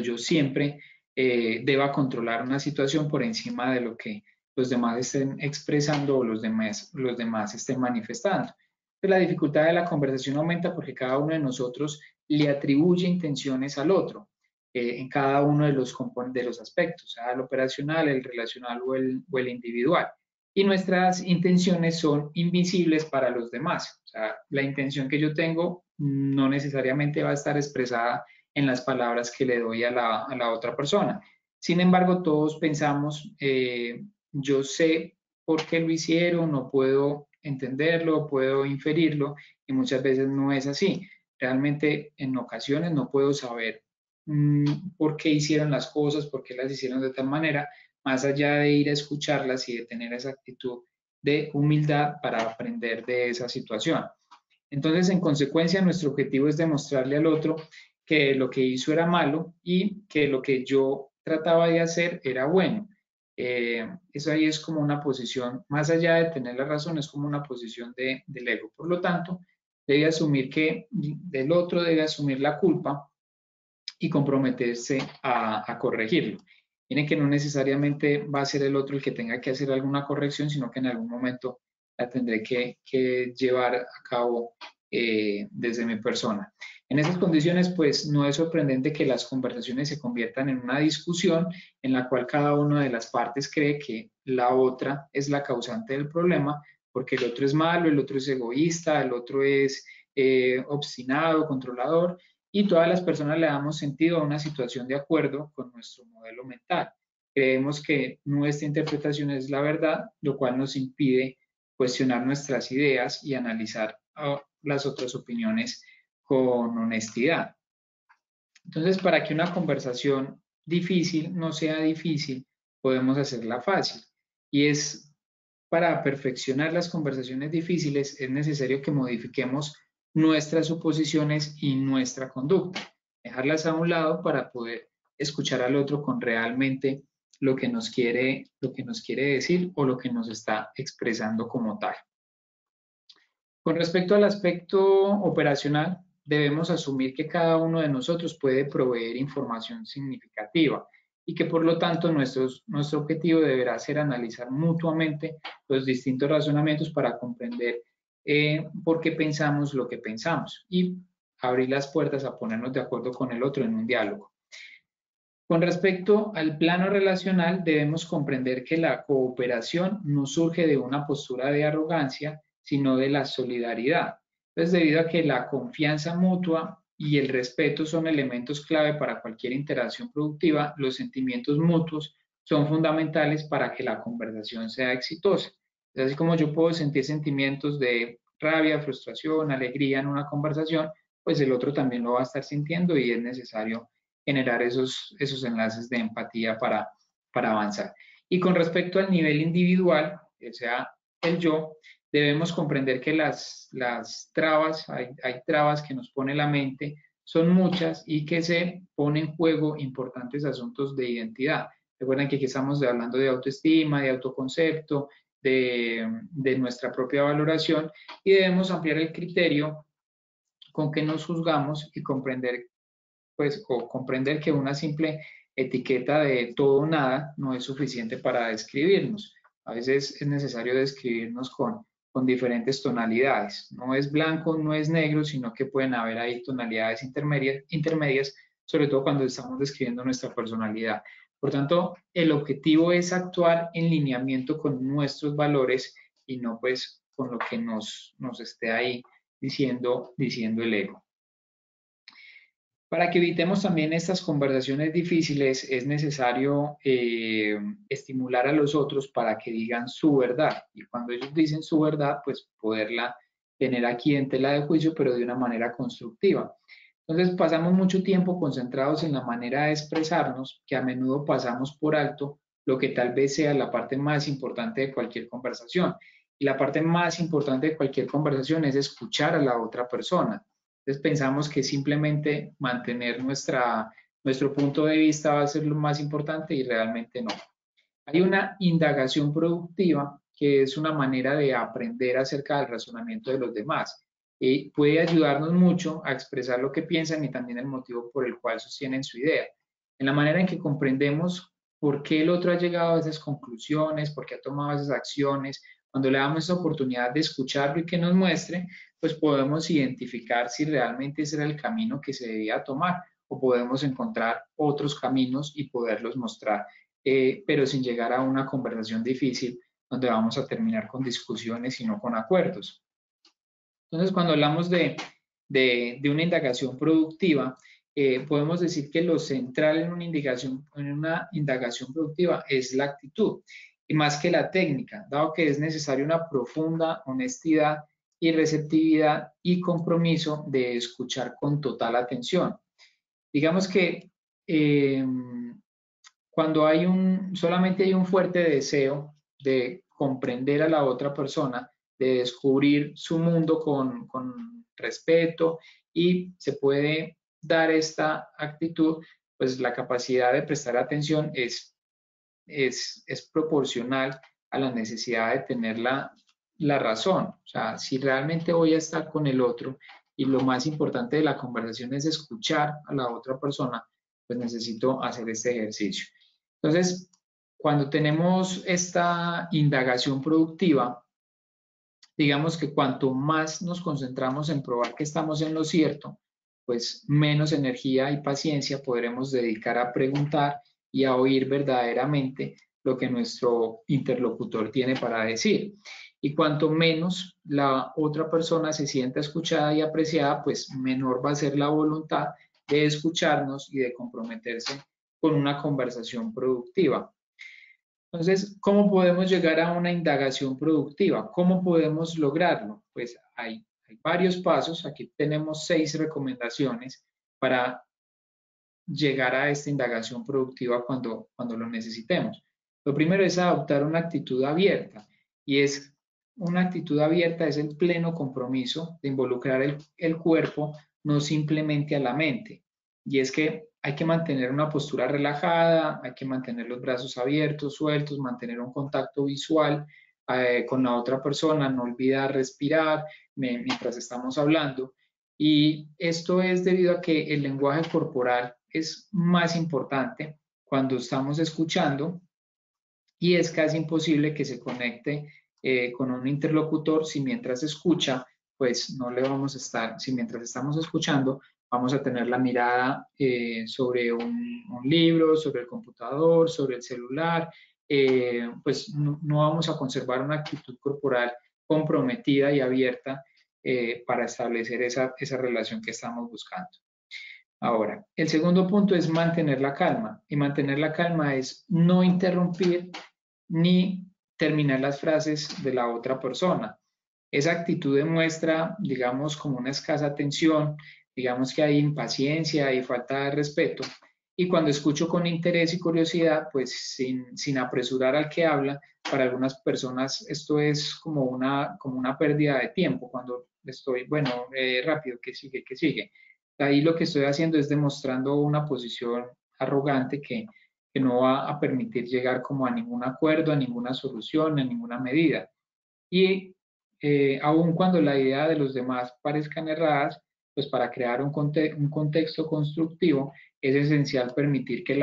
yo siempre deba controlar una situación por encima de lo que los demás estén expresando o los demás estén manifestando. Entonces, la dificultad de la conversación aumenta porque cada uno de nosotros le atribuye intenciones al otro en cada uno de los aspectos, sea el operacional, el relacional o el individual. Y nuestras intenciones son invisibles para los demás. O sea, la intención que yo tengo no necesariamente va a estar expresada en las palabras que le doy a la otra persona. Sin embargo, todos pensamos, yo sé por qué lo hicieron, no puedo entenderlo, puedo inferirlo, y muchas veces no es así. Realmente en ocasiones no puedo saber por qué hicieron las cosas, por qué las hicieron de tal manera, más allá de ir a escucharlas y de tener esa actitud de humildad para aprender de esa situación. Entonces, en consecuencia, nuestro objetivo es demostrarle al otro que lo que hizo era malo y que lo que yo trataba de hacer era bueno. Eso ahí es como una posición, más allá de tener la razón, es como una posición del ego. Por lo tanto, debe asumir que el otro debe asumir la culpa y comprometerse a corregirlo. Miren que no necesariamente va a ser el otro el que tenga que hacer alguna corrección, sino que en algún momento la tendré que llevar a cabo desde mi persona. En esas condiciones, pues no es sorprendente que las conversaciones se conviertan en una discusión en la cual cada una de las partes cree que la otra es la causante del problema, porque el otro es malo, el otro es egoísta, el otro es obstinado, controlador, y todas las personas le damos sentido a una situación de acuerdo con nuestro modelo mental. Creemos que nuestra interpretación es la verdad, lo cual nos impide cuestionar nuestras ideas y analizar las otras opiniones con honestidad. Entonces, para que una conversación difícil no sea difícil, podemos hacerla fácil. Y es para perfeccionar las conversaciones difíciles, es necesario que modifiquemos nuestras suposiciones y nuestra conducta, dejarlas a un lado para poder escuchar al otro con realmente lo que nos quiere decir o lo que nos está expresando como tal. Con respecto al aspecto operacional, debemos asumir que cada uno de nosotros puede proveer información significativa y que por lo tanto nuestro objetivo deberá ser analizar mutuamente los distintos razonamientos para comprender por qué pensamos lo que pensamos y abrir las puertas a ponernos de acuerdo con el otro en un diálogo. Con respecto al plano relacional, debemos comprender que la cooperación no surge de una postura de arrogancia, sino de la solidaridad. Entonces, debido a que la confianza mutua y el respeto son elementos clave para cualquier interacción productiva, los sentimientos mutuos son fundamentales para que la conversación sea exitosa. Es así como yo puedo sentir sentimientos de rabia, frustración, alegría en una conversación, pues el otro también lo va a estar sintiendo y es necesario generar esos enlaces de empatía para avanzar. Y con respecto al nivel individual, o sea, el yo, debemos comprender que las trabas, hay trabas que nos pone la mente, son muchas y que se ponen en juego importantes asuntos de identidad. Recuerden que aquí estamos hablando de autoestima, de autoconcepto, de nuestra propia valoración y debemos ampliar el criterio con que nos juzgamos y comprender pues, o comprender que una simple etiqueta de todo o nada no es suficiente para describirnos. A veces es necesario describirnos con diferentes tonalidades. No es blanco, no es negro, sino que pueden haber ahí tonalidades intermedias, sobre todo cuando estamos describiendo nuestra personalidad. Por tanto, el objetivo es actuar en lineamiento con nuestros valores y no pues con lo que nos esté ahí diciendo el ego. Para que evitemos también estas conversaciones difíciles, es necesario estimular a los otros para que digan su verdad. Y cuando ellos dicen su verdad, pues poderla tener aquí en tela de juicio, pero de una manera constructiva. Entonces pasamos mucho tiempo concentrados en la manera de expresarnos, que a menudo pasamos por alto lo que tal vez sea la parte más importante de cualquier conversación. Y la parte más importante de cualquier conversación es escuchar a la otra persona. Entonces pensamos que simplemente mantener nuestro punto de vista va a ser lo más importante y realmente no. Hay una indagación productiva, que es una manera de aprender acerca del razonamiento de los demás. Puede ayudarnos mucho a expresar lo que piensan y también el motivo por el cual sostienen su idea. En la manera en que comprendemos por qué el otro ha llegado a esas conclusiones, por qué ha tomado esas acciones, cuando le damos esa oportunidad de escucharlo y que nos muestre, pues podemos identificar si realmente ese era el camino que se debía tomar o podemos encontrar otros caminos y poderlos mostrar, pero sin llegar a una conversación difícil donde vamos a terminar con discusiones y no con acuerdos. Entonces, cuando hablamos de una indagación productiva, podemos decir que lo central en una indagación productiva es la actitud, y más que la técnica, dado que es necesaria una profunda honestidad y receptividad y compromiso de escuchar con total atención. Digamos que cuando solamente hay un fuerte deseo de comprender a la otra persona, de descubrir su mundo con respeto, y se puede dar esta actitud, pues la capacidad de prestar atención es proporcional a la necesidad de tener la razón. O sea, si realmente voy a estar con el otro y lo más importante de la conversación es escuchar a la otra persona, pues necesito hacer este ejercicio. Entonces, cuando tenemos esta indagación productiva, digamos que cuanto más nos concentramos en probar que estamos en lo cierto, pues menos energía y paciencia podremos dedicar a preguntar y a oír verdaderamente lo que nuestro interlocutor tiene para decir. Y cuanto menos la otra persona se sienta escuchada y apreciada, pues menor va a ser la voluntad de escucharnos y de comprometerse con una conversación productiva. Entonces, ¿cómo podemos llegar a una indagación productiva? ¿Cómo podemos lograrlo? Pues hay varios pasos. Aquí tenemos 6 recomendaciones para llegar a esta indagación productiva cuando lo necesitemos. Lo primero es adoptar una actitud abierta, y una actitud abierta es el pleno compromiso de involucrar el cuerpo, no simplemente a la mente. Y es que hay que mantener una postura relajada, hay que mantener los brazos abiertos, sueltos, mantener un contacto visual con la otra persona, no olvidar respirar mientras estamos hablando. Y esto es debido a que el lenguaje corporal es más importante cuando estamos escuchando, y es casi imposible que se conecte con un interlocutor si mientras escucha, pues no le vamos a estar, si mientras estamos escuchando vamos a tener la mirada sobre un libro, sobre el computador, sobre el celular, pues no vamos a conservar una actitud corporal comprometida y abierta para establecer esa relación que estamos buscando. Ahora, el segundo punto es mantener la calma, y mantener la calma es no interrumpir ni terminar las frases de la otra persona. Esa actitud demuestra, digamos, como una escasa atención, digamos que hay impaciencia y falta de respeto, y cuando escucho con interés y curiosidad, pues sin apresurar al que habla, para algunas personas esto es como una pérdida de tiempo, cuando estoy, bueno, rápido, que sigue, que sigue. Ahí lo que estoy haciendo es demostrando una posición arrogante que no va a permitir llegar como a ningún acuerdo, a ninguna solución, a ninguna medida. Y aun cuando la idea de los demás parezcan erradas, pues para crear un contexto constructivo es esencial permitir que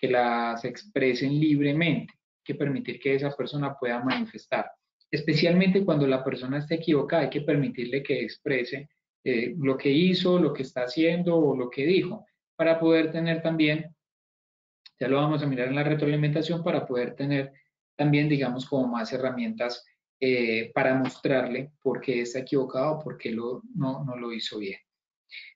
las expresen libremente, que permitir que esa persona pueda manifestar. Especialmente cuando la persona esté equivocada, hay que permitirle que exprese lo que hizo, lo que está haciendo o lo que dijo, para poder tener también, ya lo vamos a mirar en la retroalimentación, para poder tener también, digamos, como más herramientas para mostrarle por qué está equivocado o por qué no lo hizo bien.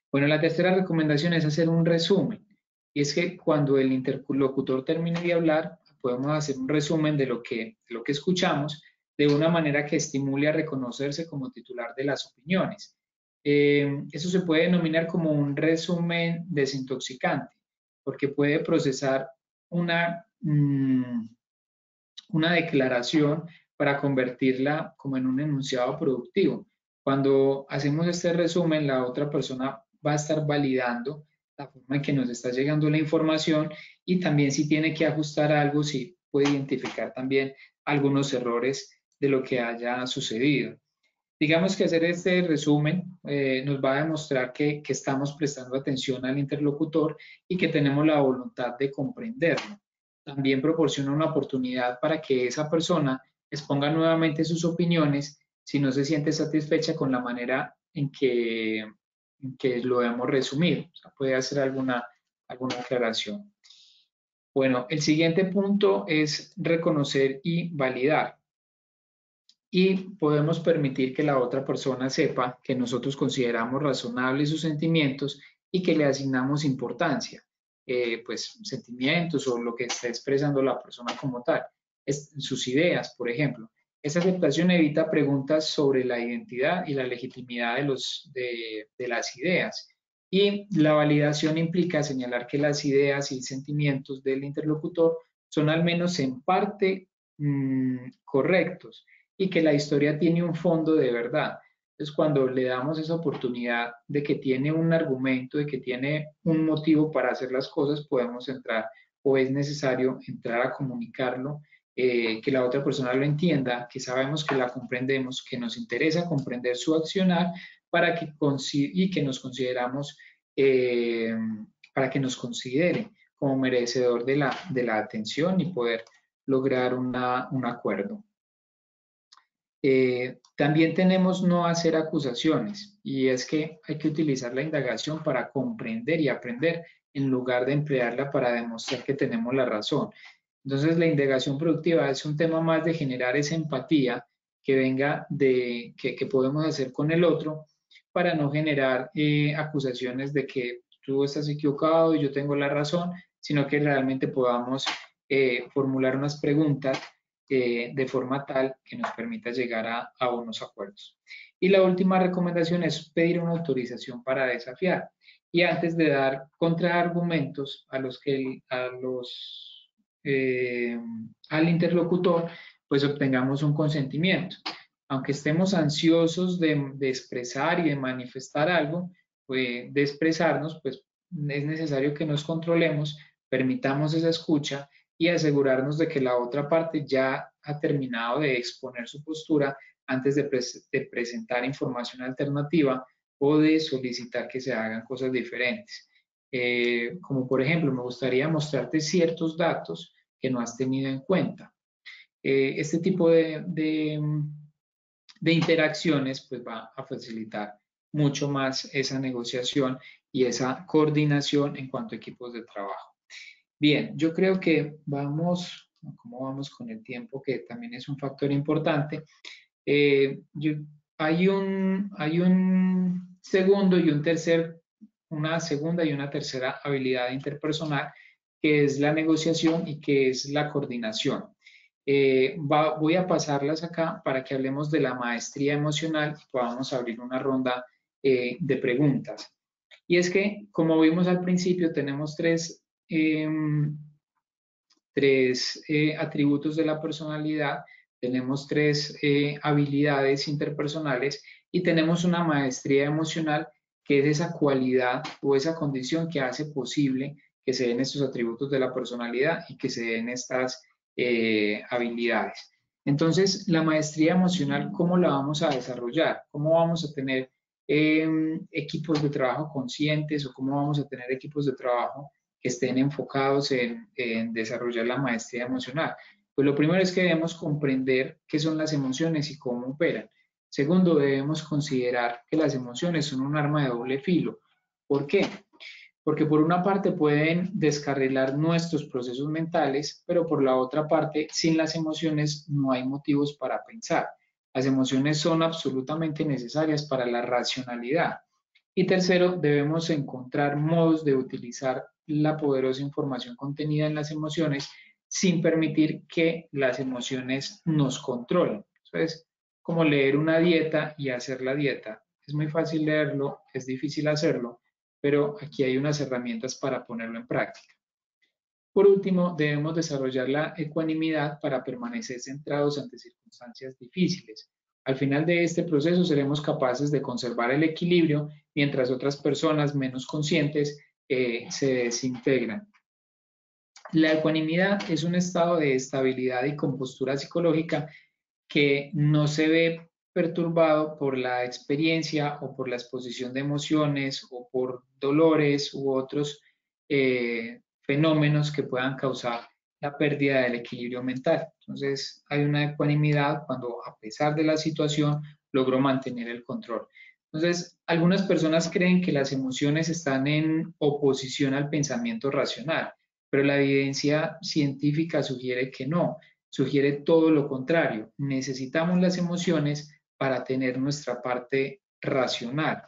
Bueno, la tercera recomendación es hacer un resumen. Y es que cuando el interlocutor termine de hablar, podemos hacer un resumen de lo que escuchamos, de una manera que estimule a reconocerse como titular de las opiniones. Eso se puede denominar como un resumen desintoxicante, porque puede procesar una declaración para convertirla como en un enunciado productivo. Cuando hacemos este resumen, la otra persona va a estar validando la forma en que nos está llegando la información, y también si tiene que ajustar algo, si puede identificar también algunos errores de lo que haya sucedido. Digamos que hacer este resumen nos va a demostrar que estamos prestando atención al interlocutor y que tenemos la voluntad de comprenderlo. También proporciona una oportunidad para que esa persona exponga nuevamente sus opiniones si no se siente satisfecha con la manera en que lo hemos resumido. O sea, puede hacer alguna aclaración. Bueno, el siguiente punto es reconocer y validar. Y podemos permitir que la otra persona sepa que nosotros consideramos razonables sus sentimientos y que le asignamos importancia, pues sentimientos o lo que está expresando la persona como tal, sus ideas, por ejemplo. Esa aceptación evita preguntas sobre la identidad y la legitimidad de las ideas. Y la validación implica señalar que las ideas y sentimientos del interlocutor son al menos en parte correctos y que la historia tiene un fondo de verdad. Entonces, cuando le damos esa oportunidad de que tiene un argumento, de que tiene un motivo para hacer las cosas, podemos entrar o es necesario entrar a comunicarlo, que la otra persona lo entienda, que sabemos que la comprendemos, que nos interesa comprender su accionar para que y que nos consideramos, para que nos considere como merecedor de la atención y poder lograr un acuerdo. También tenemos no hacer acusaciones, y es que hay que utilizar la indagación para comprender y aprender en lugar de emplearla para demostrar que tenemos la razón. Entonces, la indagación productiva es un tema más de generar esa empatía que venga que podemos hacer con el otro para no generar acusaciones de que tú estás equivocado y yo tengo la razón, sino que realmente podamos formular unas preguntas de forma tal que nos permita llegar a unos acuerdos. Y la última recomendación es pedir una autorización para desafiar. Y antes de dar contraargumentos al interlocutor, pues obtengamos un consentimiento. Aunque estemos ansiosos de expresar y de manifestar algo, pues, de expresarnos, pues es necesario que nos controlemos, permitamos esa escucha y asegurarnos de que la otra parte ya ha terminado de exponer su postura antes de presentar información alternativa o de solicitar que se hagan cosas diferentes. Como por ejemplo, me gustaría mostrarte ciertos datos que no has tenido en cuenta. Este tipo de interacciones pues va a facilitar mucho más esa negociación y esa coordinación en cuanto a equipos de trabajo. Bien, yo creo que ¿cómo vamos con el tiempo? Que también es un factor importante. Hay un segundo y un tercer, una segunda y una tercera habilidad interpersonal, que es la negociación y que es la coordinación. Voy a pasarlas acá para que hablemos de la maestría emocional y podamos abrir una ronda de preguntas. Y es que, como vimos al principio, tenemos tres atributos de la personalidad, tenemos tres habilidades interpersonales y tenemos una maestría emocional, que es esa cualidad o esa condición que hace posible que se den estos atributos de la personalidad y que se den estas habilidades. Entonces, la maestría emocional, ¿cómo la vamos a desarrollar? ¿Cómo vamos a tener equipos de trabajo conscientes o cómo vamos a tener equipos de trabajo que estén enfocados en desarrollar la maestría emocional? Pues lo primero es que debemos comprender qué son las emociones y cómo operan. Segundo, debemos considerar que las emociones son un arma de doble filo. ¿Por qué? Porque por una parte pueden descarrilar nuestros procesos mentales, pero por la otra parte, sin las emociones no hay motivos para pensar. Las emociones son absolutamente necesarias para la racionalidad. Y tercero, debemos encontrar modos de utilizar la poderosa información contenida en las emociones sin permitir que las emociones nos controlen. Eso es como leer una dieta y hacer la dieta. Es muy fácil leerlo, es difícil hacerlo, pero aquí hay unas herramientas para ponerlo en práctica. Por último, debemos desarrollar la ecuanimidad para permanecer centrados ante circunstancias difíciles. Al final de este proceso seremos capaces de conservar el equilibrio mientras otras personas menos conscientes se desintegran. La ecuanimidad es un estado de estabilidad y compostura psicológica que no se ve perturbado por la experiencia o por la exposición de emociones o por dolores u otros fenómenos que puedan causar la pérdida del equilibrio mental. Entonces, hay una ecuanimidad cuando, a pesar de la situación, logro mantener el control. Entonces, algunas personas creen que las emociones están en oposición al pensamiento racional, pero la evidencia científica sugiere que no, sugiere todo lo contrario. Necesitamos las emociones para tener nuestra parte racional.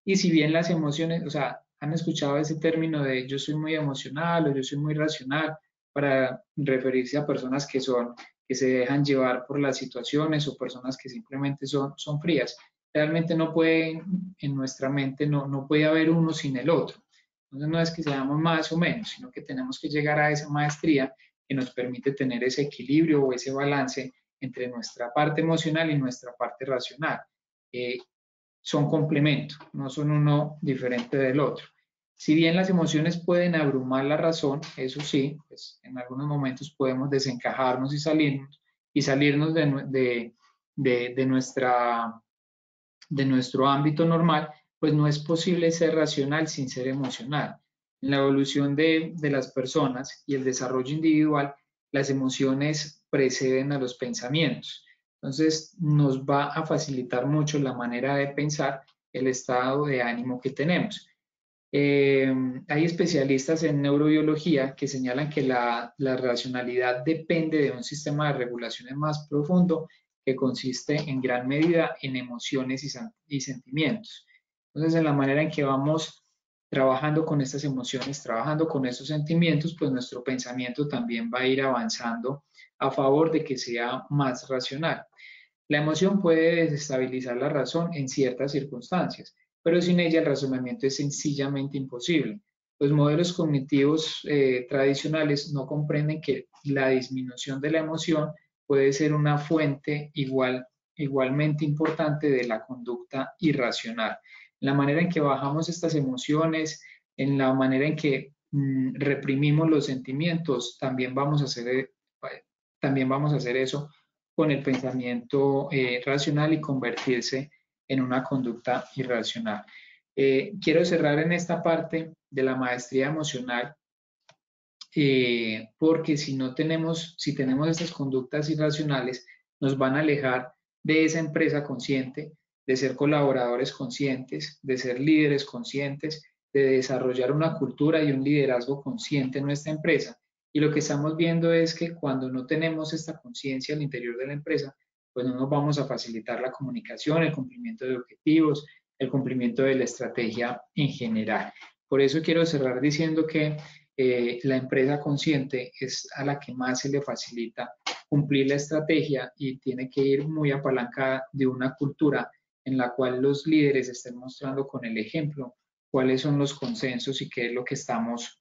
Y si bien las emociones, o sea, han escuchado ese término de yo soy muy emocional o yo soy muy racional para referirse a personas que se dejan llevar por las situaciones o personas que simplemente son frías. Realmente no puede, en nuestra mente no puede haber uno sin el otro. Entonces no es que seamos más o menos, sino que tenemos que llegar a esa maestría que nos permite tener ese equilibrio o ese balance entre nuestra parte emocional y nuestra parte racional. Son complementos, no son uno diferente del otro. Si bien las emociones pueden abrumar la razón, eso sí, pues en algunos momentos podemos desencajarnos y salirnos de nuestro ámbito normal, pues no es posible ser racional sin ser emocional. En la evolución de las personas y el desarrollo individual, las emociones preceden a los pensamientos. Entonces, nos va a facilitar mucho la manera de pensar el estado de ánimo que tenemos. Hay especialistas en neurobiología que señalan que la racionalidad depende de un sistema de regulaciones más profundo que consiste en gran medida en emociones y sentimientos. Entonces, en la manera en que vamos trabajando con estas emociones, trabajando con estos sentimientos, pues nuestro pensamiento también va a ir avanzando a favor de que sea más racional. La emoción puede desestabilizar la razón en ciertas circunstancias, pero sin ella el razonamiento es sencillamente imposible. Los modelos cognitivos tradicionales no comprenden que la disminución de la emoción puede ser una fuente igualmente importante de la conducta irracional. La manera en que bajamos estas emociones, en la manera en que reprimimos los sentimientos, también vamos a hacer eso con el pensamiento racional y convertirse en una conducta irracional. Quiero cerrar en esta parte de la maestría emocional porque si tenemos estas conductas irracionales, nos van a alejar de esa empresa consciente, de ser colaboradores conscientes, de ser líderes conscientes, de desarrollar una cultura y un liderazgo consciente en nuestra empresa. Y lo que estamos viendo es que cuando no tenemos esta conciencia al interior de la empresa, pues no nos vamos a facilitar la comunicación, el cumplimiento de objetivos, el cumplimiento de la estrategia en general. Por eso quiero cerrar diciendo que la empresa consciente es a la que más se le facilita cumplir la estrategia y tiene que ir muy apalancada de una cultura en la cual los líderes estén mostrando con el ejemplo cuáles son los consensos y qué es lo que estamos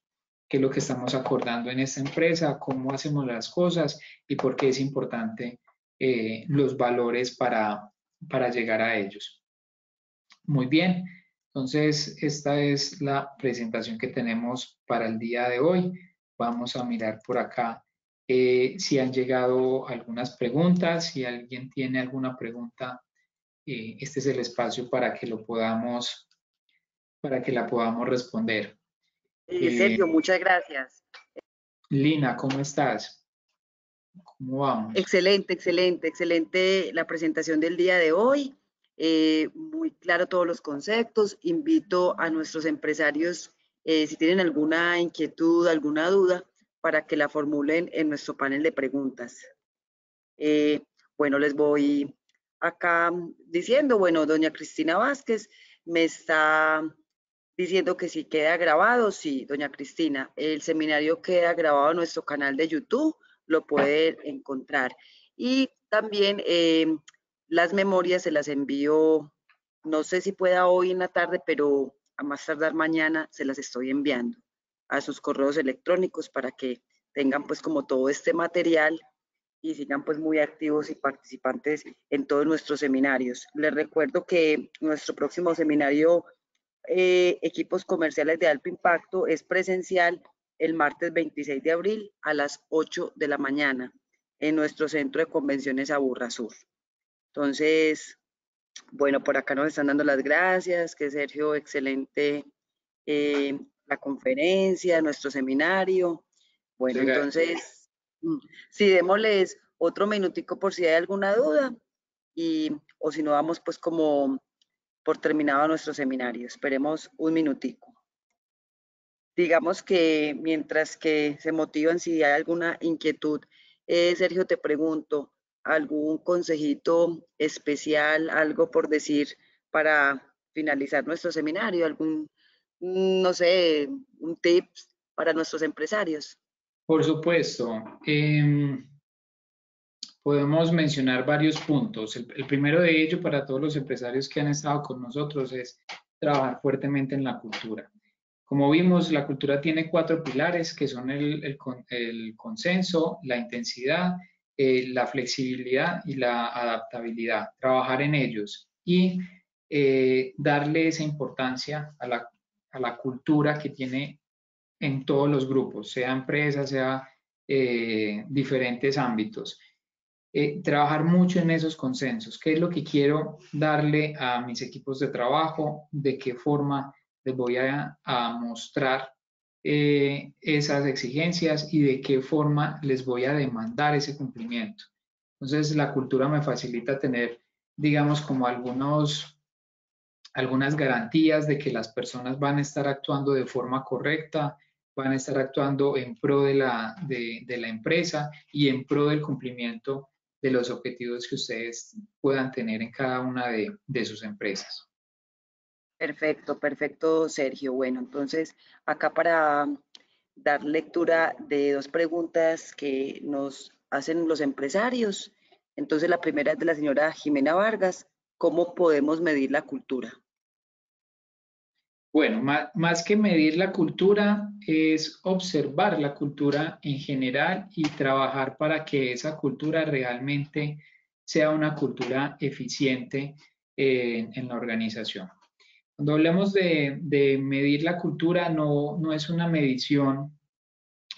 acordando en esta empresa, cómo hacemos las cosas y por qué es importante los valores para llegar a ellos. Muy bien, entonces esta es la presentación que tenemos para el día de hoy. Vamos a mirar por acá si han llegado algunas preguntas. Si alguien tiene alguna pregunta, este es el espacio para que la podamos responder. Sergio, muchas gracias. Lina, ¿cómo estás? ¿Cómo vamos? Excelente, excelente, excelente la presentación del día de hoy. Muy claro todos los conceptos. Invito a nuestros empresarios, si tienen alguna inquietud, alguna duda, para que la formulen en nuestro panel de preguntas. Bueno, les voy acá diciendo, bueno, doña Cristina Vázquez me está diciendo que si queda grabado. Sí, doña Cristina, el seminario queda grabado en nuestro canal de YouTube, lo pueden encontrar. Y también las memorias se las envío, no sé si pueda hoy en la tarde, pero a más tardar mañana se las estoy enviando a sus correos electrónicos para que tengan pues como todo este material y sigan pues muy activos y participantes en todos nuestros seminarios. Les recuerdo que nuestro próximo seminario Equipos Comerciales de Alto Impacto es presencial el martes 26 de abril a las 8 de la mañana en nuestro centro de convenciones Aburrá Sur. Entonces, bueno, por acá nos están dando las gracias, que Sergio, excelente la conferencia, nuestro seminario. Bueno, Muchas gracias. entonces, sí, démosles otro minutico por si hay alguna duda o si no vamos pues como por terminado nuestro seminario. Esperemos un minutico. Digamos que mientras que se motivan, si hay alguna inquietud, Sergio, te pregunto, ¿algún consejito especial, algo por decir para finalizar nuestro seminario? ¿Algún, no sé, un tips para nuestros empresarios? Por supuesto. Podemos mencionar varios puntos. El primero de ello para todos los empresarios que han estado con nosotros es trabajar fuertemente en la cultura. Como vimos, la cultura tiene 4 pilares que son el consenso, la intensidad, la flexibilidad y la adaptabilidad. Trabajar en ellos y darle esa importancia a la cultura que tiene en todos los grupos, sea empresa, sea diferentes ámbitos. Trabajar mucho en esos consensos. ¿Qué es lo que quiero darle a mis equipos de trabajo? ¿De qué forma les voy a mostrar esas exigencias y de qué forma les voy a demandar ese cumplimiento? Entonces, la cultura me facilita tener, digamos, como algunas garantías de que las personas van a estar actuando de forma correcta, van a estar actuando en pro de la empresa y en pro del cumplimiento de los objetivos que ustedes puedan tener en cada una de sus empresas. Perfecto, perfecto, Sergio. Bueno, entonces acá para dar lectura de dos preguntas que nos hacen los empresarios. Entonces la primera es de la señora Jimena Vargas. ¿Cómo podemos medir la cultura? Bueno, más que medir la cultura es observar la cultura en general y trabajar para que esa cultura realmente sea una cultura eficiente en la organización. Cuando hablamos de medir la cultura, no es una medición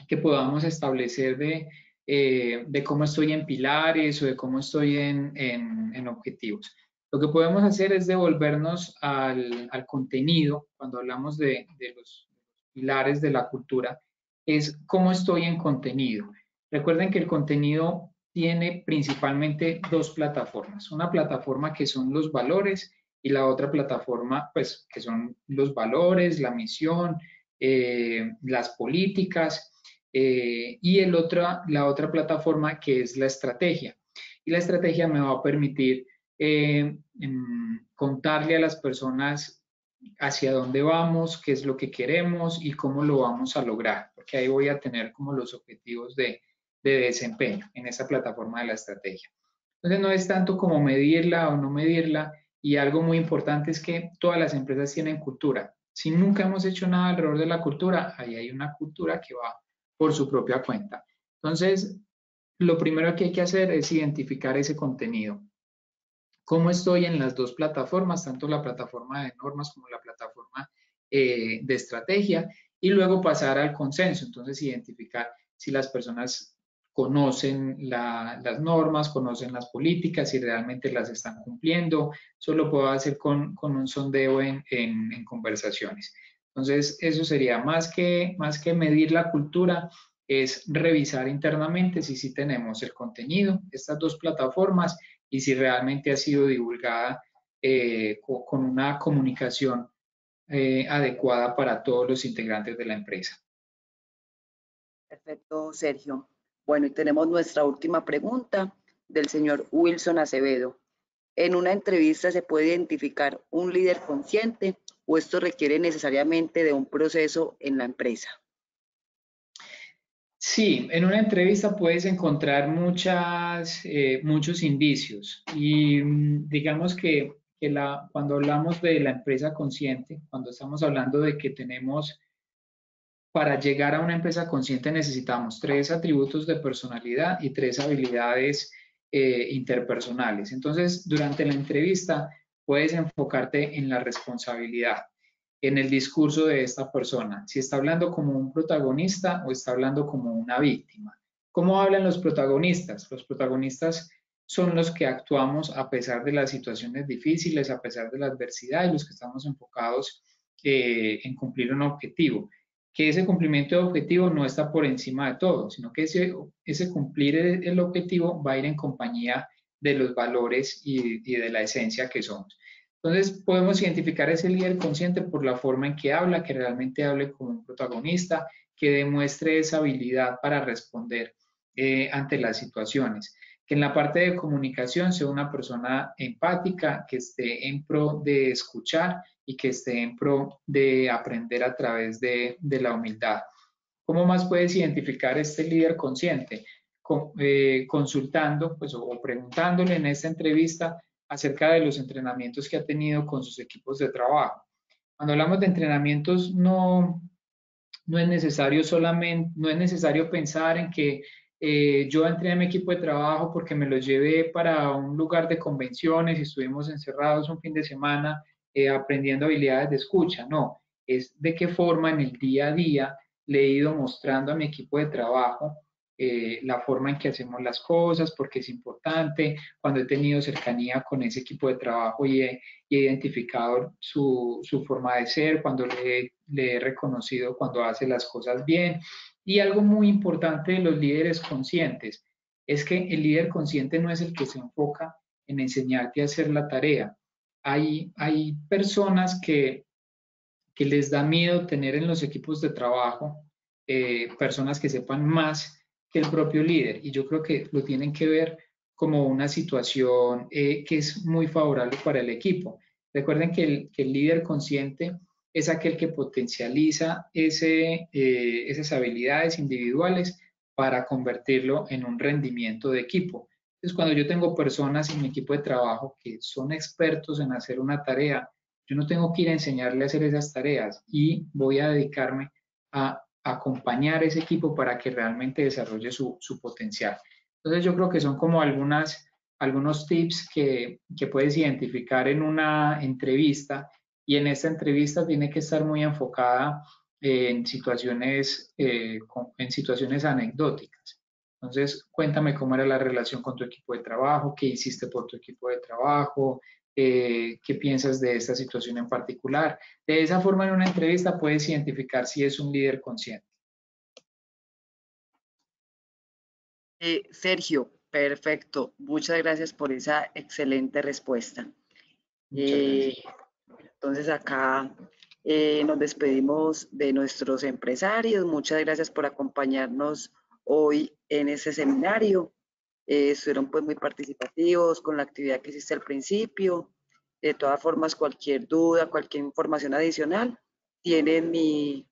que podamos establecer de cómo estoy en pilares o de cómo estoy en objetivos. Lo que podemos hacer es devolvernos al contenido, cuando hablamos de los pilares de la cultura, es cómo estoy en contenido. Recuerden que el contenido tiene principalmente 2 plataformas. Una plataforma que son los valores y la otra plataforma, pues, que son los valores, la misión, las políticas y la otra plataforma que es la estrategia. Y la estrategia me va a permitir contarle a las personas hacia dónde vamos, qué es lo que queremos y cómo lo vamos a lograr, porque ahí voy a tener como los objetivos de desempeño en esa plataforma de la estrategia. Entonces no es tanto como medirla o no medirla, y algo muy importante es que todas las empresas tienen cultura. Si nunca hemos hecho nada alrededor de la cultura, ahí hay una cultura que va por su propia cuenta. Entonces, lo primero que hay que hacer es identificar ese contenido. ¿Cómo estoy en las 2 plataformas, tanto la plataforma de normas como la plataforma de estrategia? Y luego pasar al consenso. Entonces, identificar si las personas conocen las normas, conocen las políticas, si realmente las están cumpliendo. Eso lo puedo hacer con un sondeo en conversaciones. Entonces, eso sería más que medir la cultura, es revisar internamente si sí tenemos el contenido, estas 2 plataformas, y si realmente ha sido divulgada con una comunicación adecuada para todos los integrantes de la empresa. Perfecto, Sergio. Bueno, y tenemos nuestra última pregunta del señor Wilson Acevedo. ¿En una entrevista se puede identificar un líder consciente o esto requiere necesariamente de un proceso en la empresa? Sí, en una entrevista puedes encontrar muchos indicios y digamos que cuando hablamos de la empresa consciente, cuando estamos hablando de que para llegar a una empresa consciente necesitamos 3 atributos de personalidad y 3 habilidades interpersonales. Entonces, durante la entrevista puedes enfocarte en la responsabilidad. en el discurso de esta persona, si está hablando como un protagonista o está hablando como una víctima. ¿Cómo hablan los protagonistas? Los protagonistas son los que actuamos a pesar de las situaciones difíciles, a pesar de la adversidad y los que estamos enfocados en cumplir un objetivo. Que ese cumplimiento de objetivo no está por encima de todo, sino que ese cumplir el objetivo va a ir en compañía de los valores y de la esencia que somos. Entonces, podemos identificar a ese líder consciente por la forma en que habla, que realmente hable como un protagonista, que demuestre esa habilidad para responder ante las situaciones. Que en la parte de comunicación sea una persona empática, que esté en pro de escuchar y que esté en pro de aprender a través de la humildad. ¿Cómo más puedes identificar este líder consciente? Consultando pues, o preguntándole en esta entrevista acerca de los entrenamientos que ha tenido con sus equipos de trabajo. Cuando hablamos de entrenamientos, no es necesario solamente, no es necesario pensar en que yo entrené a mi equipo de trabajo porque me lo llevé para un lugar de convenciones y estuvimos encerrados un fin de semana aprendiendo habilidades de escucha. No, es de qué forma en el día a día le he ido mostrando a mi equipo de trabajo la forma en que hacemos las cosas, porque es importante, cuando he tenido cercanía con ese equipo de trabajo y he identificado su forma de ser, cuando le he reconocido cuando hace las cosas bien. Y algo muy importante de los líderes conscientes es que el líder consciente no es el que se enfoca en enseñarte a hacer la tarea. Hay personas que les da miedo tener en los equipos de trabajo personas que sepan más que el propio líder. Y yo creo que lo tienen que ver como una situación que es muy favorable para el equipo. Recuerden que el líder consciente es aquel que potencializa esas habilidades individuales para convertirlo en un rendimiento de equipo. Entonces, cuando yo tengo personas en mi equipo de trabajo que son expertos en hacer una tarea, yo no tengo que ir a enseñarle a hacer esas tareas y voy a dedicarme a acompañar a ese equipo para que realmente desarrolle su potencial. Entonces yo creo que son como algunos tips que puedes identificar en una entrevista y en esta entrevista tiene que estar muy enfocada en situaciones anecdóticas. Entonces, cuéntame cómo era la relación con tu equipo de trabajo, qué hiciste por tu equipo de trabajo, qué piensas de esta situación en particular. De esa forma, en una entrevista puedes identificar si es un líder consciente. Sergio, perfecto. Muchas gracias por esa excelente respuesta. Muchas gracias. Entonces acá nos despedimos de nuestros empresarios. Muchas gracias por acompañarnos hoy en este seminario. Estuvieron pues muy participativos con la actividad que hiciste al principio. De todas formas, cualquier duda, cualquier información adicional, tienen mi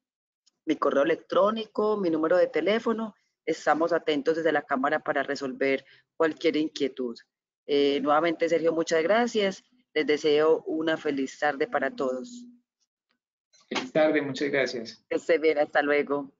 correo electrónico, mi número de teléfono. Estamos atentos desde la Cámara para resolver cualquier inquietud. Nuevamente, Sergio, muchas gracias. Les deseo una feliz tarde para todos. Feliz tarde, muchas gracias. Que se bien, hasta luego.